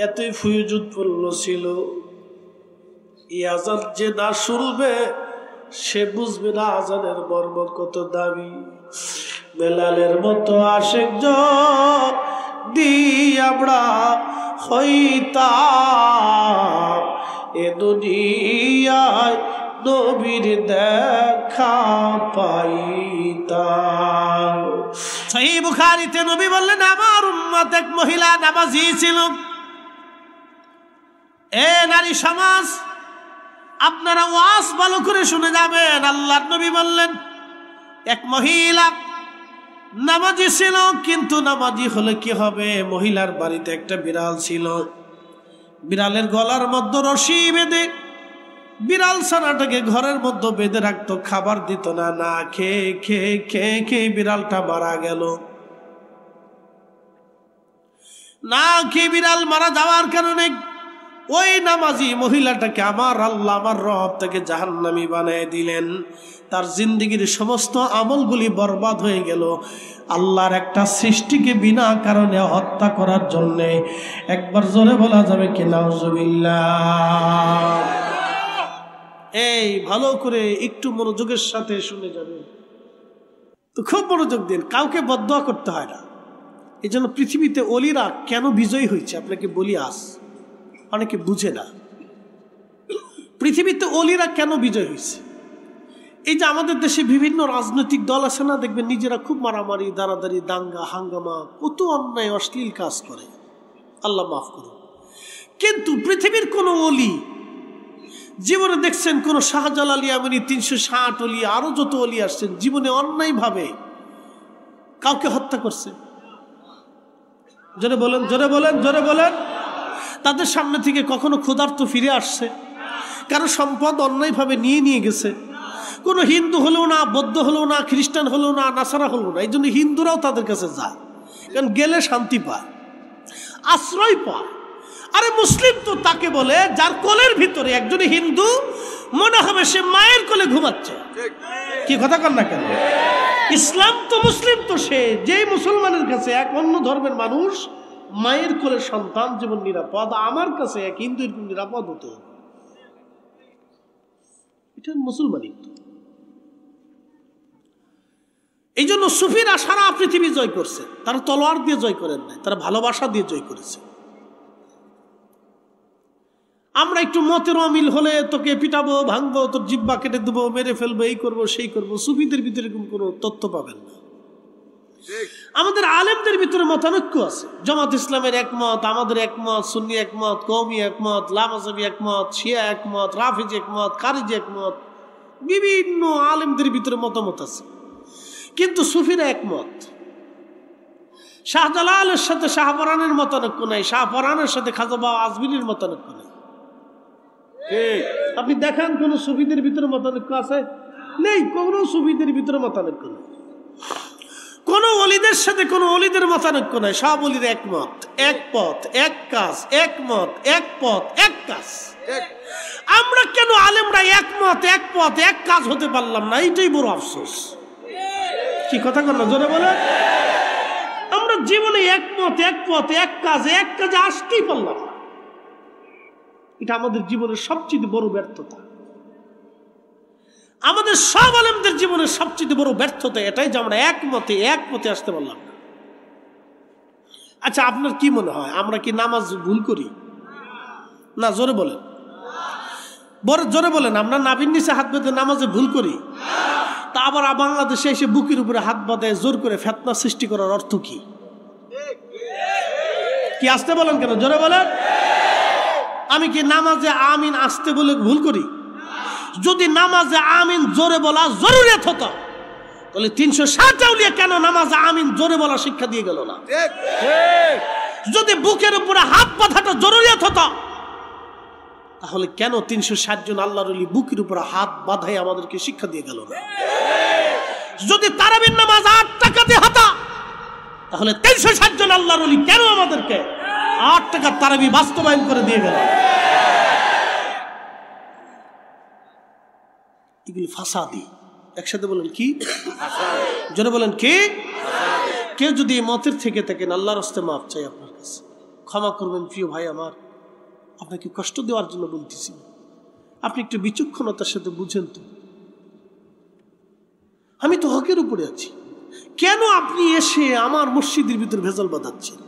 এতই ফয়জুদপূর্ণ ছিল, এই আজান যে না শুনবে সে বুঝবে না আজানের মর্ম কত দামি। বেলালের মতো আশিক যদি আমরা হইতাম, এ দুনিয়ায় নবীর দেখা পাইতাম। সহিহ বুখারীতে নবী বললেন, আমার উম্মত এক মহিলা নামাজি ছিল। এ নারী সমাজ, আপনারা ওয়াজ ভালো করে শুনে যাবেন। আল্লাহর নবী বললেন, এক মহিলা নামাজি ছিল, কিন্তু নামাজি হলে কি হবে? মহিলার বাড়িতে একটা বিড়াল ছিল। বিড়ালের গলার মধ্যে রশি বেঁধে বিড়াল ছানাটাকে ঘরের মধ্যে বেঁধে রাখতো, খাবার দিত না। না খেয়ে খেয়ে খেয়ে খেয়ে বিড়ালটা মারা গেল। না খেয়ে বিড়াল মারা যাওয়ার কারণে ওই নামাজি মহিলাটাকে আমার আল্লাহ, আমার রব তাকে জাহান্নামী বানিয়ে দিলেন। তার জিন্দেগির সমস্ত আমলগুলি বরবাদ হয়ে গেল। আল্লাহর একটা সৃষ্টিকে বিনা কারণে হত্যা করার জন্যে। একবার জোরে বলা যাবে কি নাউজুবিল্লাহ? এই ভালো করে একটু মনোযোগের সাথে শুনে যাবে তো, খুব মনোযোগ দিন। কাউকে বদদোয়া করতে হয় না। এই জন্য পৃথিবীতে অলিরা কেন বিজয়ী হয়েছে আপনাকে বলি। আজ অনেকে বুঝে না পৃথিবীতে অলিরা কেন বিজয় হয়েছে। এই যে আমাদের দেশে বিভিন্ন রাজনৈতিক দল আছে না, দেখবেন নিজেরা খুব মারামারি, দাঁড়াদারি, দাঙ্গা হাঙ্গামা, কত অন্যায় অশ্লীল কাজ করে, আল্লাহ মাফ করুন। কিন্তু পৃথিবীর কোন অলি জীবনে দেখছেন কোন শাহজালাল ইয়ামানি 360 অলি, আরো যত অলি আসছেন, জীবনে অন্যায় ভাবে কাউকে হত্যা করছে? জোরে বলেন, জোরে বলেন, জোরে বলেন। তাদের সামনে থেকে কখনো ক্ষুধার্ত ফিরে আসছে? কারো সম্পদ অন্যায় ভাবে নিয়ে গেছে? কোনো হিন্দু হলেও না, বৌদ্ধ হলেও না, খ্রিস্টান হলেও না, নাসারা হলেও না। এই জন্য হিন্দুরাও তাদের কাছে যায়, কারণ গেলে শান্তি পায়, আশ্রয় পায়। আরে মুসলিম তো তাকে বলে যার কোলের ভিতরে একজনে হিন্দু মনে হবে সে মায়ের কোলে ঘুমাচ্ছে। কি কথা কন না কেন? ইসলাম তো মুসলিম তো সে, যেই মুসলমানের কাছে এক অন্য ধর্মের মানুষ মায়ের কোলের সন্তান যেমন নিরাপদ, আমার কাছে এক হিন্দু এরকম নিরাপদ হতে হবে। এটা মুসলমানই। এই জন্য সুফিরা সারা পৃথিবী জয় করছে। তারা তলোয়ার দিয়ে জয় করেন নাই, তারা ভালোবাসা দিয়ে জয় করেছে। আমরা একটু মতের অমিল হলে তোকে পিটাবো, ভাঙবো, তোর জিব্বা কেটে দেবো, মেরে ফেলবো, এই করবো সেই করবো। সুফিদের ভিতরে কোনো তথ্য পাবেন না। আমাদের আলেমদের ভিতরে মতানৈক্য আছে। জামাত ইসলামের একমত, আমাদের একমত, সুন্নি একমত, কওমি একমত, লামাজাবি একমত, শিয়া একমত, রাফিজি একমত, খারিজি একমত, বিভিন্ন আলেমদের ভিতরে মতামত আছে। কিন্তু সুফিরা একমত। শাহজালালের সাথে শাহপরানের মতানৈক্য নাই, শাহপরানের সাথে খাজা বাবা আজমিরির মতানৈক্য নাই। আপনি দেখান কোন সুফিদের ভিতরে মতানৈক্য আছে? নেই, কোন সুফিদের ভিতরে মতানৈক্য নেই। কোন ওলিদের সাথে কোন ওলিদের মতানৈক্য নাই। সব ওলির একমত, এক পথ, এক কাজ, একমত, এক পথ, এক কাজ। আমরা কেন আলেমরা একমত, এক পথ, এক কাজ হতে পারলাম না? এইটাই বড় আফসোস। কি কথা কর না, জোরে বলে। আমরা জীবনে একমত, এক পথ, এক কাজ, এক কাজে আসতেই পারলাম না। এটা আমাদের জীবনের সবচেয়ে বড় ব্যর্থতা। আমাদের সব আলেমদের জীবনের সবচেয়ে বড় ব্যর্থতা এটাই যে আমরা একমতে আসতে পারলাম না। আচ্ছা, আপনার কি মনে হয় আমরা কি নামাজ ভুল করি না? জোরে বলেন, বড় জোরে বলেন। আমরা নাভির নিচে হাত বেঁধে নামাজে ভুল করি? তা আবার বাংলাদেশে এসে বুকের উপরে হাত বাঁধে জোর করে ফিতনা সৃষ্টি করার অর্থ কি? কি আসতে বলেন কেন? জোরে বলেন। আমি কি নামাজে আমিন আসতে বলে ভুল করি? যদি নামাজে আমিন জোরে বলা জরুরিয়াত হতো তাহলে 360 আউলিয়া কেন নামাজে আমিন জোরে বলা শিক্ষা দিয়ে গেল না? যদি বুকের উপরে হাত বাঁধাটা জরুরিয়াত হতো তাহলে কেন 360 জন আল্লাহর ওলি বুকের উপরে হাত বাঁধাই আমাদেরকে শিক্ষা দিয়ে গেল না? যদি তারাবির নামাজ 8 টাকা দিয়ে হতো তাহলে 360 জন আল্লাহর ওলি কেন আমাদেরকে 8 টাকা তারাবি বাস্তবায়ন করে দিয়ে গেল? এগুলি ফাসাদি। একসাথে বলেন কি? জোরে বলেন কি? কেউ যদি এই মতের থেকে থাকেন আল্লাহর রাস্তে মাফ চাই আপনার কাছে, ক্ষমা করবেন প্রিয় ভাই আমার, আপনাকে কষ্ট দেওয়ার জন্য বলতেছি। আপনি একটু বিচক্ষণতার সাথে বুঝেন তো, আমি তো হকের উপরে আছি, কেন আপনি এসে আমার মসজিদের ভিতর ভেজাল বাঁধাচ্ছেন?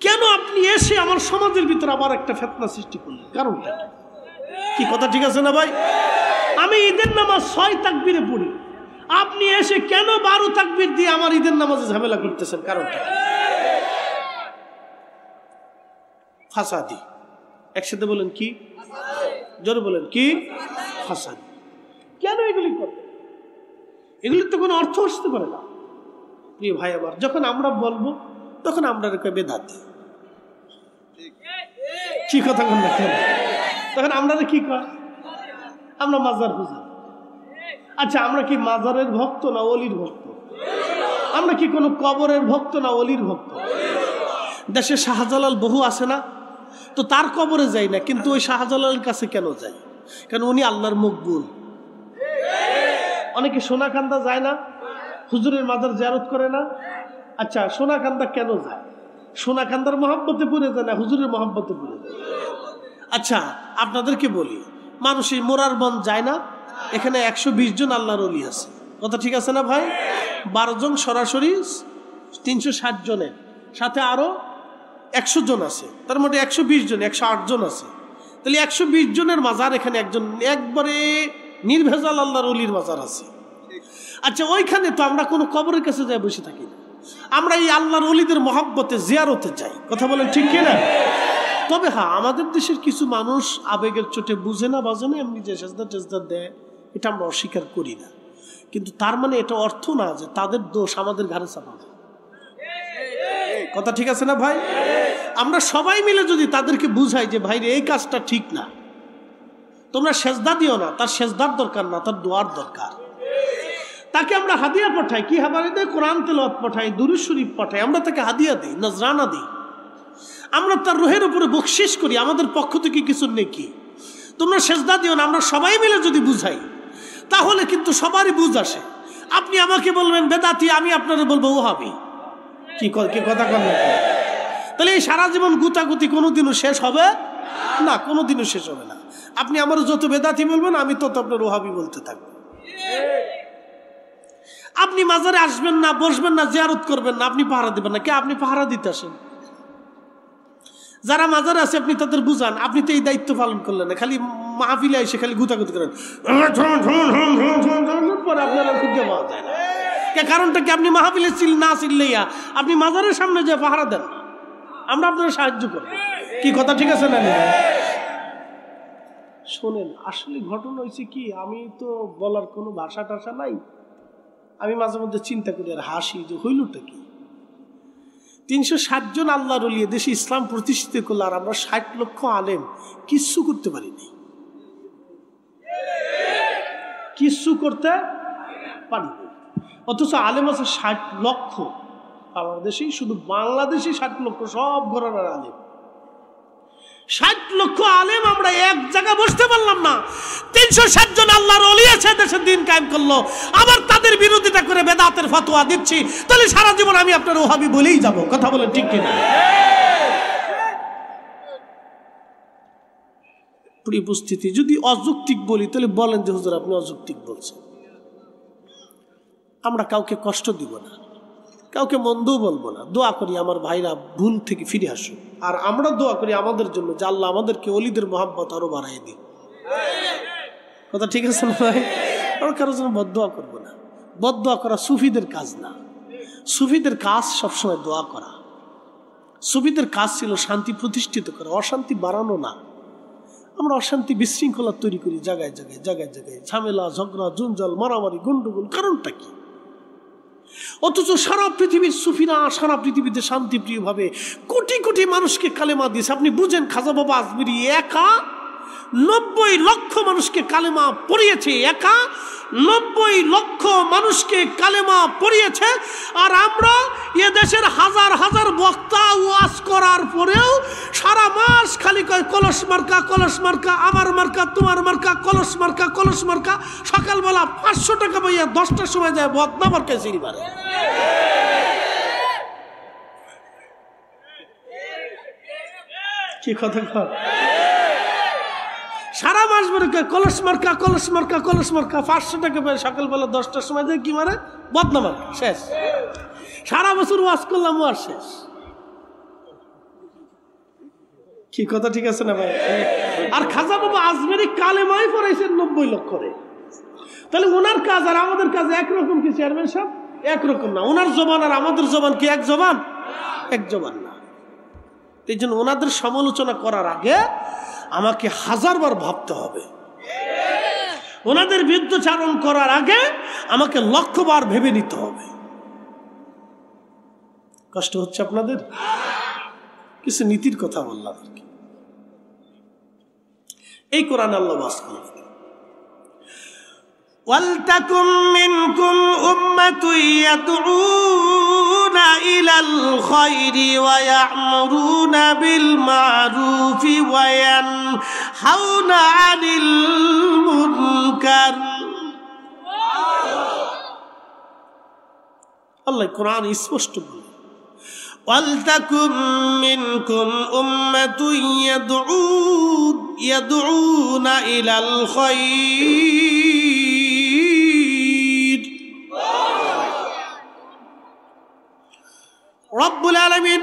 কেন আপনি এসে আমার সমাজের ভিতর আবার একটা ফিতনা সৃষ্টি করলেন? কারণটা কি? কথা ঠিক আছে না ভাই? আমি ঈদের নামাজ 6 তাকবীরে পড়ি, আপনি এসে কেন 12 তাকবীর দিয়ে আমার ঈদের নামাজে ঝামেলা করতেছেন? কারণটা ফাসাদি। একসাথে বলেন কি? জোরে বলেন কি? ফাসাদি। কেন এগুলি করবেন? এগুলির তো কোনো অর্থ আসতে পারে না। প্রিয় ভাই আমার, যখন আমরা বলবো তখন আমরা বেদাতি, কি কথা বল না কেন? তখন আমরা কি কর? আমরা মাজার পূজা। আচ্ছা, আমরা কি মাজারের ভক্ত না ওলির ভক্ত? আমরা কি কোনো কবরের ভক্ত না ওলির ভক্ত? দেশে শাহজালাল বহু আছে না, তো তার কবরে যাই না, কিন্তু ওই শাহজালালের কাছে কেন যাই? কারণ উনি আল্লাহর মকবুল। অনেকে সোনাকান্দা যায় না, হুজুরের মাজার জিয়ারত করে না। আচ্ছা, সোনাকান্দা কেন যায়? সোনাকান্দার মহব্বতে পড়ে যায় না হুজুরের মহব্বতে পড়ে যায়? আচ্ছা, আপনাদেরকে বলি, মানুষ এই মোরার বন যায় না, এখানে 120 জন আল্লাহর ওলি আছে। কথা ঠিক আছে না ভাই? 12 জন সরাসরি 360 জনের সাথে আরো 100 জন আছে, তার মধ্যে 120 জন, 108 জন আছে। তাহলে 120 জনের মাজার এখানে একজন একবারে নির্ভেজাল আল্লাহর ওলির মাজার আছে। আচ্ছা, ওইখানে তো আমরা কোনো কবরের কাছে যাই বসে থাকি না, আমরা এই আল্লাহর ওলিদের মহব্বতে জিয়ারতে যাই। কথা বলেন ঠিক কিনা? তবে হ্যাঁ, আমাদের দেশের কিছু মানুষ আবেগের চোটে বুঝে না বাজে না, এমনি যে সেজদা টেজদা দেয়, এটা আমরা অস্বীকার করি না, কিন্তু তার মানে এটা অর্থ না যে তাদের দোষ আমাদের ঘাড়ে চাপাবে। কথা ঠিক আছে না ভাই? আমরা সবাই মিলে যদি তাদেরকে বুঝাই যে ভাই এই কাজটা ঠিক না, তোমরা সেজদা দিও না, তার সেজদার দরকার না, তার দোয়ার দরকার। তাকে আমরা হাদিয়া পাঠাই, কি হাদিয়া দেয়? কোরআন তেলাওয়াত পাঠাই, দুরূদ শরীফ পাঠাই, আমরা তাকে হাদিয়া দিই, নজরানা দিই, আমরা তার রুহের উপরে বকশিশ করি, আমাদের পক্ষ থেকে কিছু নেকি। তোমরা সেজদা দিও না, আমরা সবাই মিলে যদি বুঝাই তাহলে কিন্তু সবারই বুঝ আসে। আপনি আমাকে বলবেন বেদাতি, আমি আপনারে বলবো ওহাবি। কি কথা কন? তাহলে এই সারা জীবন গুতাগুতি কোনোদিনও শেষ হবে না, কোনোদিনও শেষ হবে না। আপনি আমার যত বেদাতি বলবেন, আমি তত আপনার ওহাবি বলতে থাকবো। আপনি মাজারে আসবেন না, বসবেন না, জিয়ারত করবেন না, আপনি পাহারা দিবেন না। কে? আপনি পাহারা দিতে আসেন। যারা মাজারে আছে আপনি তাদের বুঝান, আপনি তো এই দায়িত্ব পালন করলেন না, খালি মাহফিলে এসে খালি গুতাগুতি করেন, পরে আপনারা খুঁজে পাওয়া যায় না। কারণটা কি? আপনি মাহফিলে না চিল্লাইয়া আপনি মাজারের সামনে যে পাহারা দেন, আমরা আপনারা সাহায্য করব। কি কথা ঠিক আছে না? শোনেন, আসলে ঘটনা হয়েছে কি, আমি তো বলার কোনো ভাষা টাষা নাই, আমি মাঝে মধ্যে চিন্তা করি আর হাসি যে হইলটা কি। 360 জন আল্লাহর ওলি দেশে ইসলাম প্রতিষ্ঠিত করলো, আর আমরা 60 লক্ষ আলেম কিচ্ছু করতে পারিনি, কিচ্ছু করতে পারিনি। অথচ আলেম আছে 60 লক্ষ বাংলাদেশেই, শুধু বাংলাদেশে 60 লক্ষ, সব ঘরানার আলেম। 60 লক্ষ আলেম আমরা এক জায়গায় বসতে পারলাম না। 360 জন আল্লাহর ওলি আছে দেশের দিন কায়েম করলো, আবার তাদের বিরোধিতা করে বেদাতের ফতোয়া দিচ্ছি, তাহলে সারা জীবন আমি আপনার ওহাবি বলেই যাব। কথা বলেন ঠিক কিনা? উপস্থিতি যদি অযৌক্তিক বলি তাহলে বলেন যে হুজুর আপনি অযৌক্তিক বলছেন। আমরা কাউকে কষ্ট দিব না, কাউকে মন্দও বলবো না। দোয়া করি আমার ভাইরা ভুল থেকে ফিরে আসুক, আর আমরা দোয়া করি আমাদের জন্য যে আল্লাহ আমাদেরকে ওলিদের মহব্বত আরো বাড়াই দিন। কথা ঠিক আছে না ভাই? আমরা কারোর জন্য বদদোয়া করবো না। বদদোয়া করা সুফিদের কাজ না, সুফিদের কাজ সবসময় দোয়া করা। সুফিদের কাজ ছিল শান্তি প্রতিষ্ঠিত করা, অশান্তি বাড়ানো না। আমরা অশান্তি বিশৃঙ্খলা তৈরি করি জায়গায় জায়গায় জায়গায় জায়গায়, ঝামেলা ঝগড়া জঞ্জাল মারামারি গন্ডগোল, কারণটা কি? অথচ সারা পৃথিবীর সুফিরা সারা পৃথিবীতে শান্তিপ্রিয় ভাবে কোটি কোটি মানুষকে কালেমা দিয়েছে। আপনি বুঝেন, খাজা বাবা আজমিরি একা 90 লক্ষ মানুষকে কালেমা পড়িয়েছে, একা 90 লক্ষ মানুষকে কালেমা পড়িয়েছে। আর আমরা এ দেশের হাজার হাজার বক্তা ওয়াজ করার পরেও সারা মাস খালি কয় কলস মার্কা কলস মার্কা, আমার মার্কা তোমার মার্কা, কলস মার্কা কলস মার্কা। সকালবেলা 500 টাকা পাইয়া 10টার সময় যায় বদনা মার্কা চিনি পারে। কি কথা কর? সারা মাস ধরে কলস মার্কা কলস মার্কা কলস মার্কা, 500 টাকা পায় সকালবেলা 10টার সময় যায় কি মারে? বদনা মার্কা। শেষ। সারা বছর ওয়াজ করলাম, ওয়াজ শেষ। কি কথা ঠিক আছে না ভাই? আর খাজা বাবা আজমেরি কালেমাই পড়াইছেন 90 লক্ষরে। তাহলে ওনার কাজ আর আমাদের কাজ একরকম কি চেয়ারম্যান সাহেব? একরকম না। ওনার জবান আর আমাদের জবান কি এক জবান? এক জবান না। এই জন্য ওনাদের সমালোচনা করার আগে আমাকে 1000বার ভাবতে হবে। ওনাদের বিরুদ্ধাচরণ করার আগে আমাকে 1,00,000বার ভেবে নিতে হবে। কষ্ট হচ্ছে আপনাদের? কিছু নীতির কথা বললাম। এই কোরআন আল্লাহ বাস করেন, ওয়ালতাকুম মিনকুম উম্মাতুন ইয়াদউনা ইলাল খায়রি ওয়া ইয়া'মুরুনা বিল মা'রুফি ওয়া ইয়ানহাউনা আনিল মুনকার। আল্লাহ কোরআন স্পষ্ট বলে, ওয়ালতাকুম মিনকুম উম্মাতুন ইয়াদউনা ইলাল খায়র। রব্বুল আলামিন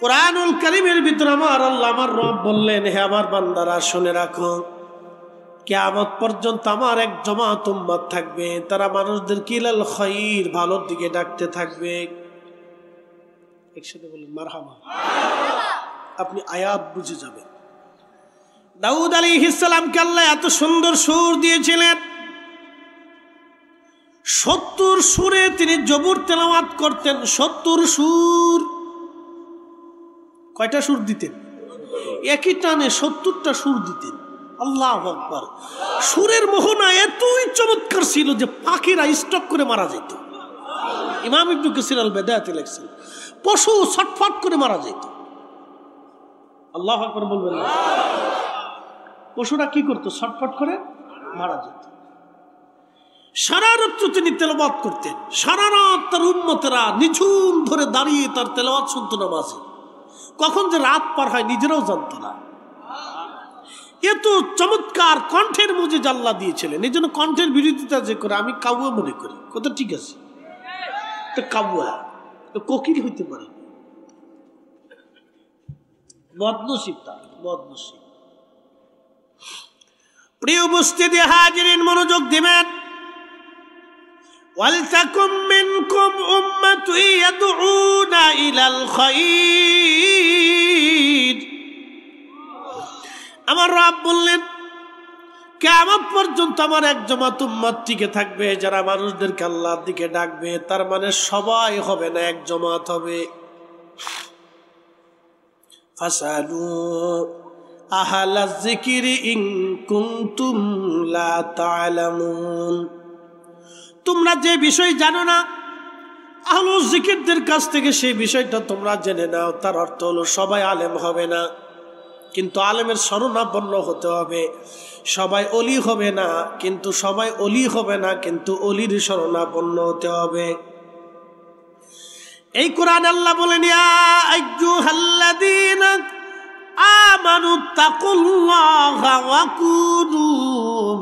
কোরআনুল কারীমের ভিতরে আমার আল্লাহ আমার রব বললেন, হে আমার বান্দারা শুনে রাখো, কিয়ামত পর্যন্ত আমার এক জামাত উম্মত থাকবে, তারা মানুষদেরকে ইলাল খায়র, ভালোর দিকে ডাকতে থাকবে। একসাথে বলেন মারহাবা। আপনি আয়াত বুঝে যাবেন। দাউদ আলাইহিস সালামকে আল্লাহ এত সুন্দর সুর দিয়েছিলেন, 70 সুরে তিনি জবুর তেলাওয়াত করতেন। 70 সুর। কয়টা সুর দিতেন? একই টানে 70টা সুর দিতেন। আল্লাহু আকবার। সুরের মোহনা এতই চমৎকার ছিল যে পাখিরা স্টক করে মারা যেত। ইমাম ইবনে কাসির আল বিদায়াতে লেখছেন, পশু ছটফট করে মারা যেত। আল্লাহু আকবার বলবেন না? পশুরা কি করতো? ছটফট করে মারা যেত। সারা রাত তিনি তেলাওয়াত করতেন, সারা রাত তার উম্মতেরা নিঝুম ধরে দাঁড়িয়ে তার তেলাওয়াত শুনতো নামাজে। কখন যে রাত পার হয় নিজেরাও জানতো না। এত চমৎকার কণ্ঠের মুজিজ আল্লাহ দিয়েছিলেন। এই জন্য কণ্ঠের বিরোধিতা যে করে আমি কাউয়া মনে করি। কথা ঠিক আছে, কাউয়া কোকিল হইতে পারে, বদনসিব তার, বদনসিব। প্রিয় উপস্থিতি হাজিরিন, মনোযোগ দিবেন। ওয়ালতাকুম মিনকুম উম্মাতুন ইয়াদউনা ইলাল খায়র। আমার রব বললেন, কিয়ামত পর্যন্ত আমার এক জামাত উম্মত টিকে থাকবে, যারা মানুষদেরকে আল্লাহর দিকে ডাকবে। তার মানে সবাই হবে না, এক জামাত হবে। ফাসালু আহলাজ যিকরি ইন কুনতুম লা তা'লামুন। তোমরা যে বিষয় জানো না, আহলুজ যিকিরদের কাছ থেকে সেই বিষয়টা তোমরা জেনে নাও। তার অর্থ হলো সবাই আলেম হবে না, কিন্তু আলেমের শরণাপন্ন হতে হবে। সবাই অলি হবে না, কিন্তু সবাই অলি হবে না, কিন্তু অলির শরণাপন্ন হতে হবে। এই কোরআন আল্লাহ বলেন, ইয়া আইয়ুহাল্লাযীনা আমানু তাকুল্লাহা ওয়া কুনু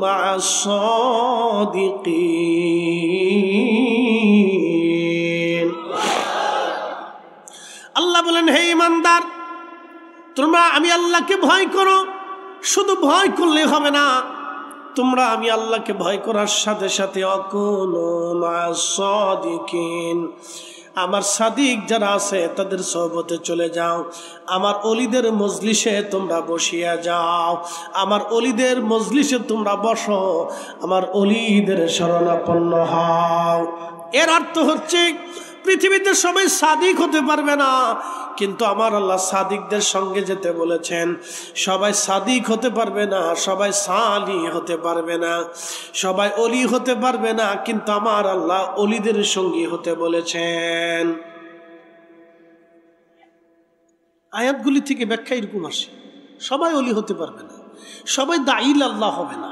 মা'আস সাদিকিন। আল্লাহ বলেন, হে ঈমানদার, তোমরা আমি আল্লাহকে ভয় করো। শুধু ভয় করলে হবে না, তোমরা আমি আল্লাহকে ভয় করার সাথে সাথে অকুনু মা'আস সাদিকিন, আমার সাদিক যারা আছে তাদের সোহবতে চলে যাও, আমার অলিদের মজলিসে তোমরা বসিয়া যাও, আমার অলিদের মজলিসে তোমরা বসো, আমার অলিদের শরণাপন্ন হও। এর অর্থ হচ্ছে পৃথিবীতে সবাই সাদিক হতে পারবে না, কিন্তু আমার আল্লাহ সাদিকদের সঙ্গে যেতে বলেছেন। সবাই সাদিক হতে পারবে না, সবাই সালি হতে পারবে না, সবাই অলি হতে পারবে না, কিন্তু আমার আল্লাহ অলিদের সঙ্গী হতে বলেছেন। আয়াতগুলি থেকে ব্যাখ্যা এরকম আসে, সবাই অলি হতে পারবে না, সবাই দাঈল আল্লাহ হবে না,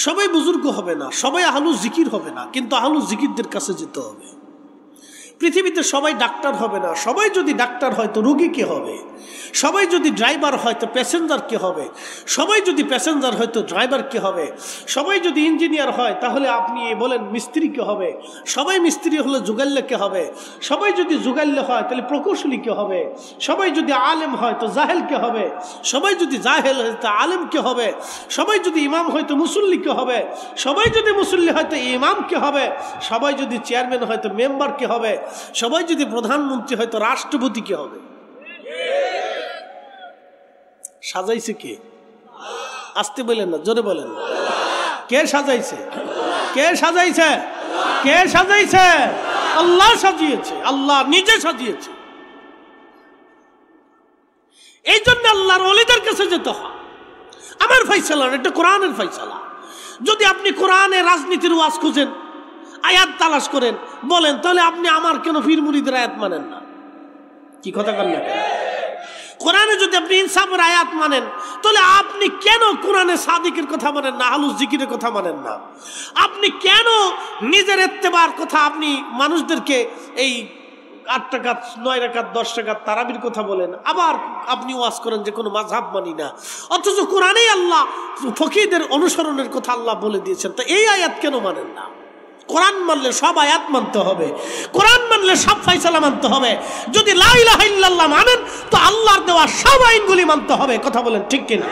সবাই বুজুর্গ হবে না, সবাই আহলু জিকির হবে না, কিন্তু আহলু জিকিরদের কাছে যেতে হবে। পৃথিবীতে সবাই ডাক্তার হবে না, সবাই যদি ডাক্তার হয় তো রোগী কে হবে, সবাই যদি ড্রাইভার হয় তো প্যাসেঞ্জার কে হবে, সবাই যদি প্যাসেঞ্জার হয় তো ড্রাইভার কে হবে, সবাই যদি ইঞ্জিনিয়ার হয় তাহলে আপনি বলেন মিস্ত্রি কে হবে, সবাই মিস্ত্রি হলে জুগাল্য কে হবে, সবাই যদি জুগাল্য হয় তাহলে প্রকৌশলী কে হবে, সবাই যদি আলেম হয় তো জাহেল কে হবে, সবাই যদি জাহেল হয় তো আলেম কে হবে, সবাই যদি ইমাম হয় তো মুসল্লি কে হবে, সবাই যদি মুসল্লি হয় তো ইমাম কে হবে, সবাই যদি চেয়ারম্যান হয় তো মেম্বার কে হবে, সবাই যদি প্রধানমন্ত্রী হয় তো রাষ্ট্রপতি কে হবে। সাজাইছে কে? আসতে বলেন না, জোরে বলেন। কে সাজাইছে? কে সাজাইছে? কে সাজাইছে? আল্লাহ সাজিয়েছে, আল্লাহ নিজে সাজিয়েছে। এই জন্য আল্লাহর ওলিদের কাছে যেতে হয়। আমার ফয়সালা এটা কোরআনের ফয়সালা। যদি আপনি কোরআনে রাজনীতির ওয়াজ খুঁজেন, আয়াত তালাশ করেন, বলেন, তাহলে আপনি আমার কেন পীর মুরিদের আয়াত মানেন না? কি কথা কন না? কোরআনে যদি আপনি ইনসাফের আয়াত মানেন, তাহলে আপনি কেন কোরআনে সাদিকের কথা মানেন না, আহলুল জিকিরের কথা মানেন না? আপনি কেন নিজের ইত্তেবার কথা আপনি মানুষদেরকে এই 8 রাকাত 9 রাকাত 10 রাকাত তারাবির কথা বলেন, আবার আপনি ওয়াজ করেন যে কোনো মাযহাব মানি না, অথচ কোরআনেই আল্লাহ ফকিহদের অনুসরণের কথা আল্লাহ বলে দিয়েছেন। তো এই আয়াত কেন মানেন না? কোরআন মানলে সব আয়াত মানতে হবে, কোরআন মানলে সব ফয়সালা মানতে হবে। যদি লা ইলাহা ইল্লাল্লাহ মানেন তো আল্লাহর দেওয়া সব আইনগুলি মানতে হবে। কথা বলেন ঠিক কিনা?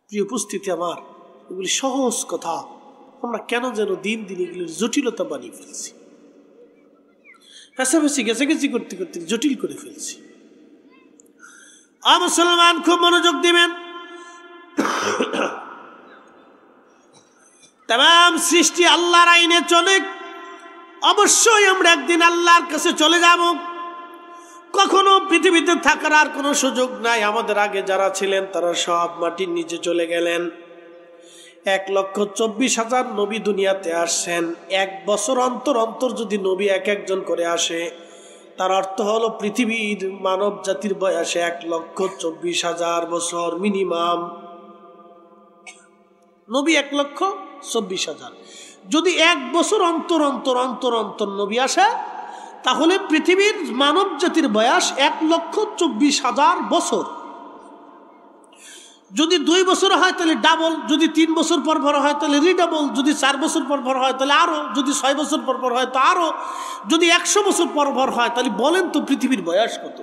প্রিয় উপস্থিতি আমার, এগুলি সহজ কথা, আমরা কেন যেন দিন দিন এগুলির জটিলতা বানিয়ে ফেলছি, ফেঁসাফেঁসি গেছাগেছি করতে করতে জটিল করে ফেলছি। মুসলমান খুব মনোযোগ দিবেন। তাম সৃষ্টি আল্লাহর আইনে চলে, অবশ্যই আমরা একদিন আল্লাহর কাছে চলে যাব। কখনো পৃথিবীতে থাকার আর কোনো সুযোগ নাই। আমাদের আগে যারা ছিলেন তারা সব মাটির নিচে চলে গেলেন। 1,24,000 নবী দুনিয়াতে আসছেন। 1 বছর অন্তর অন্তর যদি নবী এক একজন করে আসে, তার অর্থ হলো পৃথিবীর মানব জাতির বয়সে 1,24,000 বছর মিনিমাম। নবী 1,24,000। যদি 1 বছর অন্তর অন্তর অন্তর অন্তর নবী আসে, তাহলে পৃথিবীর মানব জাতির বয়স 1,24,000 বছর। যদি 2 বছর হয় তাহলে ডাবল, যদি 3 বছর পর পর হয় তাহলে রিডাবল, যদি 4 বছর পর পর হয় তাহলে আরো, যদি 6 বছর পর পর হয় তো আরো, যদি 100 বছর পর পর হয় তাহলে বলেন তো পৃথিবীর বয়স কত?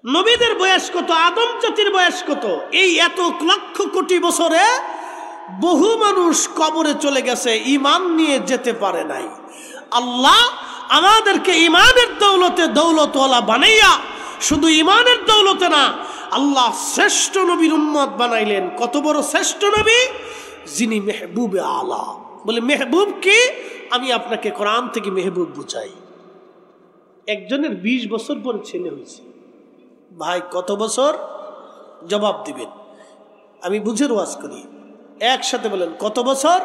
নবীদের বয়স কত? আদম জাতির বয়স কত? এই এত লক্ষ কোটি বছরে বহু মানুষ কবরে চলে গেছে, ঈমান নিয়ে যেতে পারে নাই। আল্লাহ আমাদেরকে ঈমানের দৌলতে দৌলতওয়ালা বানাইয়া, শুধু ঈমানের দৌলতে না, আল্লাহ শ্রেষ্ঠ নবীর উম্মত বানাইলেন। কত বড় শ্রেষ্ঠ নবী? যিনি মেহবুবে আলা। বলে মেহবুব কি? আমি আপনাকে কোরআন থেকে মেহবুব বুঝাই। একজনের 20 বছর পরে ছেলে হয়েছে। ভাই কত বছর? জবাব দিবেন, আমি বুঝের ওয়াজ করি। একসাথে বলেন, কত বছর?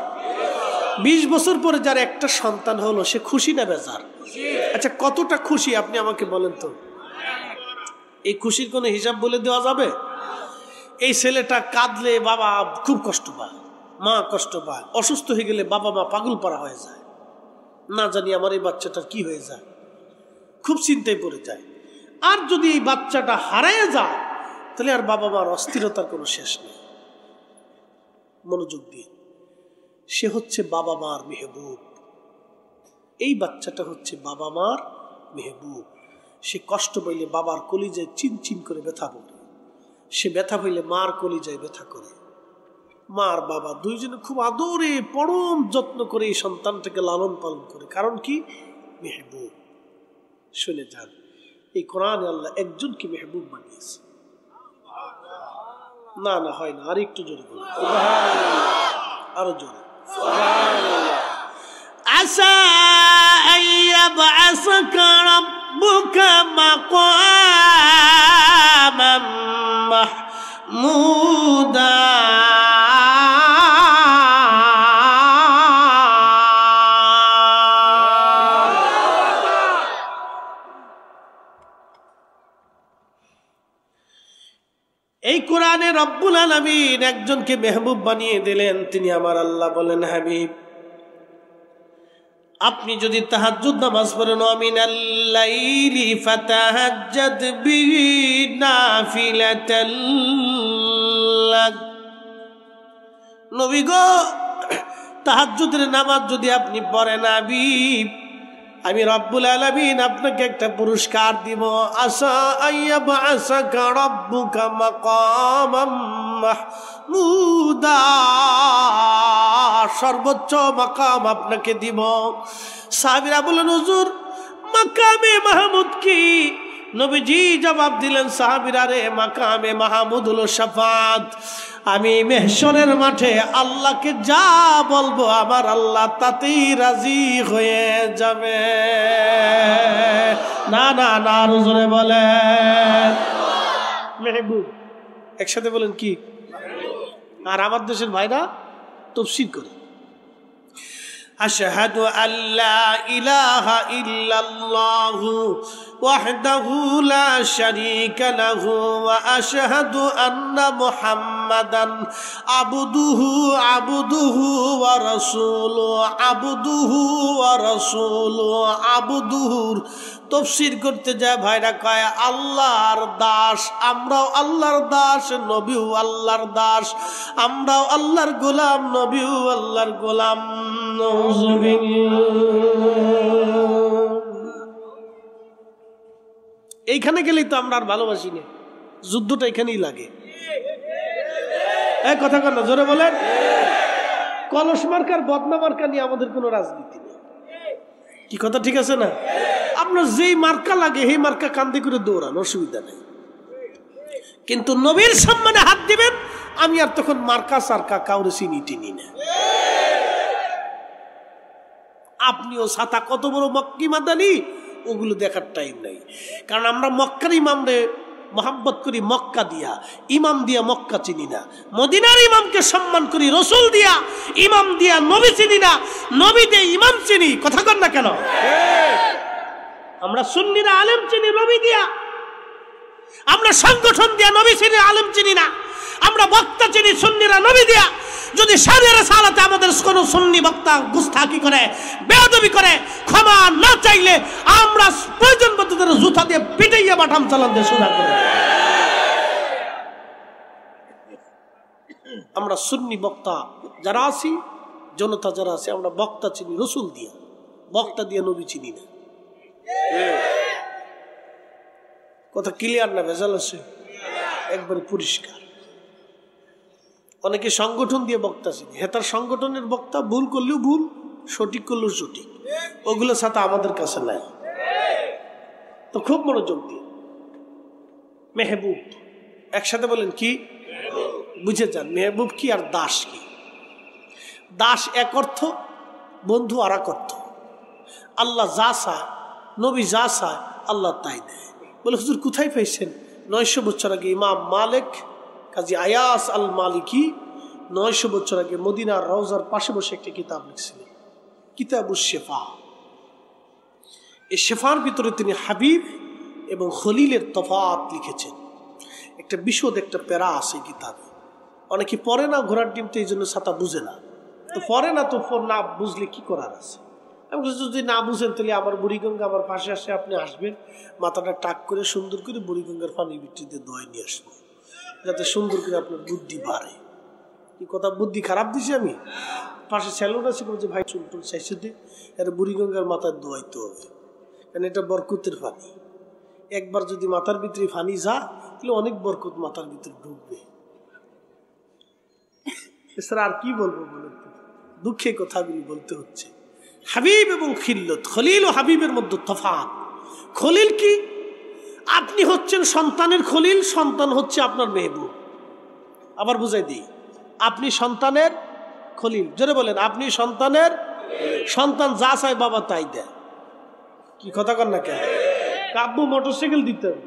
20 বছর পরে যার একটা সন্তান হলো, সে খুশি না বেজার? আচ্ছা, কতটা খুশি আপনি আমাকে বলেন তো? এই খুশির কোনো হিসাব বলে দেওয়া যাবে? এই ছেলেটা কাঁদলে বাবা খুব কষ্ট পায়, মা কষ্ট পায়, অসুস্থ হয়ে গেলে বাবা মা পাগল পারা হয়ে যায়, না জানি আমার এই বাচ্চাটার কি হয়ে যায়, খুব চিন্তায় পড়ে যায়। আর যদি এই বাচ্চাটা হারিয়ে যায় তাহলে আর বাবা মার অস্থিরতার কোনো শেষ নেই। মনোযোগ দিয়ে, সে হচ্ছে বাবা মার মেহবুব। এই বাচ্চাটা হচ্ছে বাবা মার মেহবুব। সে কষ্ট পাইলে বাবার কলিজায় চিনচিন করে ব্যথা পড়ে, সে ব্যথা পাইলে মার কলিজায় ব্যথা করে। মা আর বাবা দুইজনে খুব আদরে পরম যত্ন করে এই সন্তানটাকে লালন পালন করে। কারণ কি? মেহবুব। শুনে যান, এই কোরআনে আল্লাহ একজনকে মেহবুব বানিয়েছে। না না হয় না, আর একটু জোরে বলুন, আরো জোরে। আসা আইয়াবআসাকা রাব্বুকা মাকামান মাহমুদা। এই কোরআনে রব্বুল আলামিন একজনকে মেহবুব বানিয়ে দিলেন, তিনি আমার আল্লাহ। বলেন হাবিব, আপনি যদি তাহাজ্জুদ নামাজ পড়েন, মিনাল লাইলি ফাতাহাজ্জাদ বিহি নাফিলাতাল লাক, নবী গো তাহাজ্জুদের নামাজ যদি আপনি পড়েন হাবিব, আমি রব্বুল আলামিন আপনাকে একটা পুরস্কার দিব। আসা আইয়াবআসাকা রাব্বুকা মাকামাম মাহমুদা, সর্বোচ্চ মাকাম আপনাকে দিব। সাহাবীরা বলেন, হুজুর মাকামে মাহমুদ কি? নবীজি জবাব দিলেন, সাহাবীরা রে, মাকামে মাহমুদ হলো শাফাত। আমি মেহশরের মাঠে আল্লাহকে যা বলবো আমার আল্লাহ তাতেই রাজি হয়ে যাবে। না না না, আরো জোরে বলেন মেহবুব। একসাথে বলেন কি? আর আমার দেশের ভাইরা তাফসীর করে, আশহাদু আল্লা ইলাহা ইল্লাল্লাহু ওয়াহদাহু লা শারীকা লাহু ওয়া আশহাদু আন্না মুহাম্মাদান আবদুহু ওয়া রাসূলুহু আবদুহুর তাফসীর করতে যায় ভাইরা কয় আল্লাহর দাস, আমরাও আল্লাহর দাস, নবীও আল্লাহর দাস, আমরাও আল্লাহর গোলাম, নবীও আল্লাহর গোলাম। এইখানে গেলেই তো আমরা আর ভালোবাসি না, যুদ্ধটা এখানেই লাগে। এক কথা কর না, জোরে বলেন। কলস মার্কার বদনা মার্কা নিয়ে আমাদের কোনো রাজনীতি নেই, কি কথা ঠিক আছে না? আপনার যেই মার্কা লাগে সেই মার্কা কান্দে করে দৌড়ান, অসুবিধা নেই। কিন্তু নবীর সম্মানে হাত দিবেন, আমি আর তখন মার্কা সার্কা কাউরে চিনি টিনি না। আপনিও ছাতা কত বড় মক্কি মাদানি ওগুলো দেখার টাইম নাই, কারণ আমরা মক্কার ইমামরে মোহাব্বত করি মক্কা দিয়া, ইমাম দিয়া মক্কা চিনি না। মদিনার ইমামকে সম্মান করি রসুল দিয়া, ইমাম দিয়া নবী চিনি না, নবী দিয়ে ইমাম চিনি। কথা কন না কেন? আমরা সুন্নিরা আলেম চিনি নবী দিয়া, আমরা সংগঠন দিয়া নবী চিনি, আলেম চিনি না। আমরা বক্তা চিনি সুন্নিরা নবী দিয়া। যদি শরীয়ত সালাতে আমাদের কোন সুন্নি বক্তা গুস্তাখি করে, বেয়াদবি করে, ক্ষমা না চাইলে আমরা প্রয়োজন মতো জুতা দিয়ে পিটাইয়া বাটাম চালান দিয়ে সোজা করে। আমরা সুন্নি বক্তা যারা আছি, জনতা যারা আছে, আমরা বক্তা চিনি রসুল দিয়া, বক্তা দিয়া নবী চিনি না। কথা ক্লিয়ার না? ভেজাল আছে? একবারে পরিষ্কার। অনেকে সংগঠন দিয়ে বক্তা চিনি, হ্যাঁ তার সংগঠনের বক্তা ভুল করলেও ভুল, সঠিক করলেও সঠিক, ওগুলো সাথে আমাদের কাছে নাই। তো খুব মনোযোগ দিয়ে মেহবুব একসাথে বলেন কি? বুঝে যান মেহবুব কি আর দাস কি। দাস এক অর্থ, বন্ধু আর এক অর্থ। আল্লাহ যা চায়, নবী যা চায়, আল্লাহ তাই দেয়। বলে হুজুর কোথায় পাইছেন? 900 বছর আগে ইমাম মালিক কাজী আয়াস আল মালিকি 900 বছর আগে মদিনার রওজার পাশে বসে একটা কিতাব লিখছিলেন, কিতাবুশ শেফা। এই শেফার ভিতরে তিনি হাবিব এবং খলিলের তফাৎ লিখেছেন। একটা বিশদ একটা প্যারা আছে কিতাবে। অনেকে পড়ে না, ঘোড়ার ডিম, তো এই জন্য ছাতা বুঝে না। তো পড়ে না, তো না বুঝলে কি করার আছে? আমি যদি না বুঝেন তাহলে আমার বুড়িগঙ্গা আমার পাশে আসে, আপনি আসবেন, মাথাটা টাক করে সুন্দর করে বুড়িগঙ্গার পানির ভিত্তিতে দোয়াই নিয়ে আসবো, যাতে সুন্দর করে আপনার বুদ্ধি বাড়ে। কি কথা, বুদ্ধি খারাপ দিছি আমি? পাশে স্যালুন আছে, বলছে ভাই চুল টুল চাইছে দে, এটা বুড়িগঙ্গার মাথায় দোয়াইতে হবে, কারণ এটা বরকতের পানি। একবার যদি মাথার ভিতরে পানি যা, তাহলে অনেক বরকত মাথার ভিতরে ঢুকবে। এছাড়া আর কি বলবো বলুন তো, দুঃখে কথাগুলি বলতে হচ্ছে। হাবিব এবং খিল্লত, খলিল ও হাবিবের মধ্যে তফাৎ। খলিল কি? আপনি হচ্ছেন সন্তানের খলিল, সন্তান হচ্ছে আপনার মেহবুব। আবার বুঝাই দিই, আপনি সন্তানের খলিল। জোরে বলেন, আপনি সন্তানের, সন্তান যা চায় বাবা তাই দেয়। কি কথা কর না কেন? আব্বু মোটরসাইকেল দিতে হবে,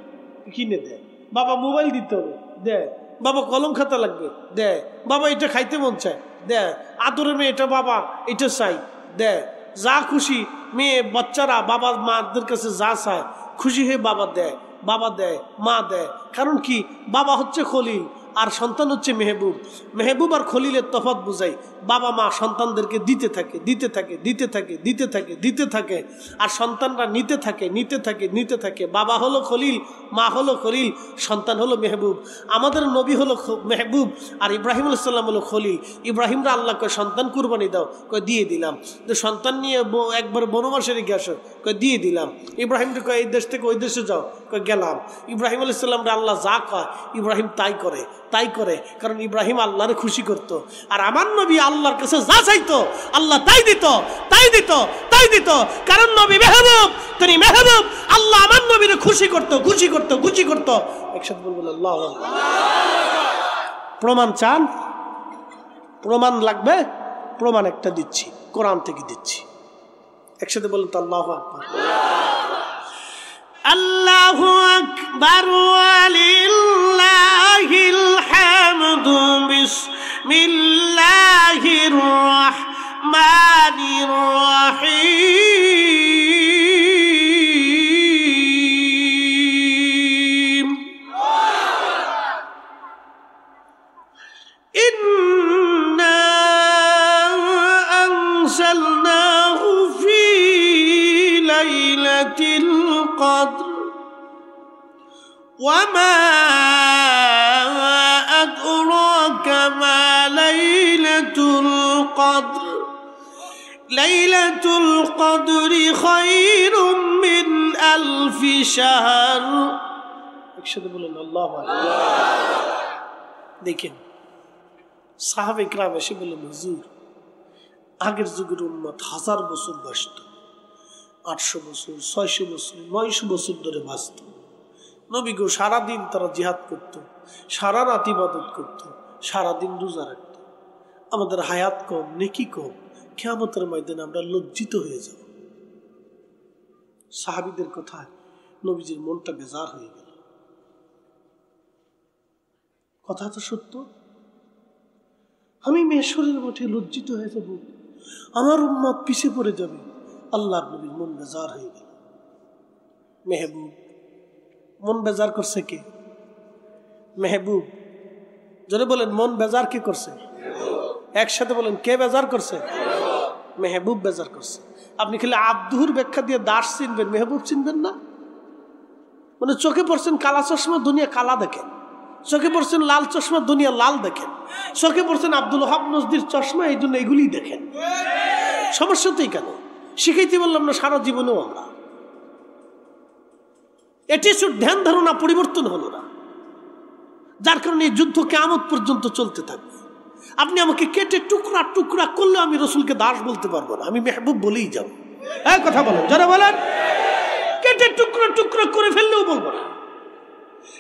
কিনে দেয়। বাবা মোবাইল দিতে হবে, দেয়। বাবা কলম খাতা লাগবে, দেয়। বাবা এটা খাইতে মন চায়, দেয়। আদরের মেয়ে এটা বাবা এটা চাই, দেয়। যা খুশি মেয়ে বাচ্চারা বাবা মাদের কাছে যা চায় খুশি হয়ে বাবা দেয়, বাবা দেয়, মা দেয়। কারণ কি? বাবা হচ্ছে খলিল আর সন্তান হচ্ছে মেহবুব। মেহবুব আর খলিলের তফাৎ বুঝাই। বাবা মা সন্তানদেরকে দিতে থাকে, দিতে থাকে, দিতে থাকে, দিতে থাকে, দিতে থাকে, আর সন্তানরা নিতে থাকে, নিতে থাকে, নিতে থাকে। বাবা হলো খলিল, মা হলো খলিল, সন্তান হলো মেহবুব। আমাদের নবী হলো মেহবুব আর ইব্রাহিম আলাইহিস সালাম হলো খলিল। ইব্রাহিমরা আল্লাহ কয় সন্তান কুরবানি দাও, কয় দিয়ে দিলাম। তো সন্তান নিয়ে একবার বনবাসে রেখে আসো, কয় দিয়ে দিলাম। ইব্রাহিমকে কয় এই দেশ থেকে ওই দেশে যাও, কয় গেলাম। ইব্রাহিম আলাইহিস সালামরা আল্লাহ যা কয় ইব্রাহিম তাই করে, তাই করে। কারণ ইব্রাহিম আল্লাহরে খুশি করত। আর আমার নবী আল্লাহর কাছে যা চাইতো আল্লাহ তাই দিত, তাই দিত, তাই দিত। কারণ নবী মেহবুব, তিনি মেহবুব। আল্লাহ আমার নবীরে খুশি করত, খুশি করত, খুশি করত। একসাথে বলবেন আল্লাহু আকবার। প্রমাণ চান? প্রমাণ লাগবে? প্রমাণ একটা দিচ্ছি, কোরআন থেকে দিচ্ছি। একসাথে বলুন তো আল্লাহু আকবার। আল্লাহু আকবার ওয়ালিল্লাহিল হামদু বিসমিল্লাহির রাহমানির রাহিম। ইন্না আনজালনাহু ফি লাইলাতিল কদর وما أدراك ما ليلة القدر ليلة القدر خير من ألف شهر। একসাথে বলুন আল্লাহু আকবার। দেখেন সাহাবা ইকরাম এসে বললেন, হুজুর আগের যুগের উম্মত 1000 বছর বাঁচত, 800 বছর, 600 বছর, 900 বছর ধরে বাঁচত। নবী গো সারাদিন তারা জিহাদ করত, সারা রাত ইবাদত করত, সারাদিন রোজা রাখত। আমাদের হায়াত কম, নেকি কম, কিয়ামতের ময়দানে আমরা লজ্জিত হয়ে যাব। সাহাবীদের কথায় নবীজির মনটা বেজার হয়ে গেল। কথা তো সত্য। আমি মেশরের মাঠে লজ্জিত হয়ে যাব, আমার উম্মত পিছে পড়ে যাবে। আল্লাহর নবীর মন বেজার হয়ে গেল। মেহবুব মন বেজার করছে কে? মেহবুব। জোরে বলেন, মন বেজার কে করছে? একসাথে বলেন, কে বেজার করছে? মেহবুব বেজার করছে। আপনি খালি আব্দুর ব্যাখ্যা দিয়ে দাস চিনবেন, মেহবুব চিনবেন না। মানে চোখে পড়ছেন কালা চশমা, দুনিয়া কালা দেখেন। চোখে পড়ছেন লাল চশমা, দুনিয়া লাল দেখেন। চোখে পড়ছেন আব্দুল ওহাব নজদির চশমা, এই জন্য এগুলি দেখেন। সমস্যাতেই কেন? শিখাইতে বললাম না সারা জীবনেও আমরা অ্যাটিটিউড, ধ্যান ধারণা পরিবর্তন হলো না, যার কারণে এই যুদ্ধ কিয়ামত পর্যন্ত চলতে থাকবে। আপনি আমাকে কেটে টুকরা টুকরা করলে আমি রসুলকে দাস বলতে পারবো না, আমি মেহবুব বলেই যাবো। হ্যাঁ কথা বলেন, যারা বলেন কেটে টুকরা টুকরা করে ফেললেও বলবো না।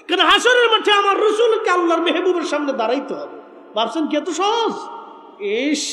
কারণ হাসরের মাঠে আমার রসুলকে আল্লাহর মেহবুবের সামনে দাঁড়াইতে হবে। ভাবছেন কি এত সহজ? ইস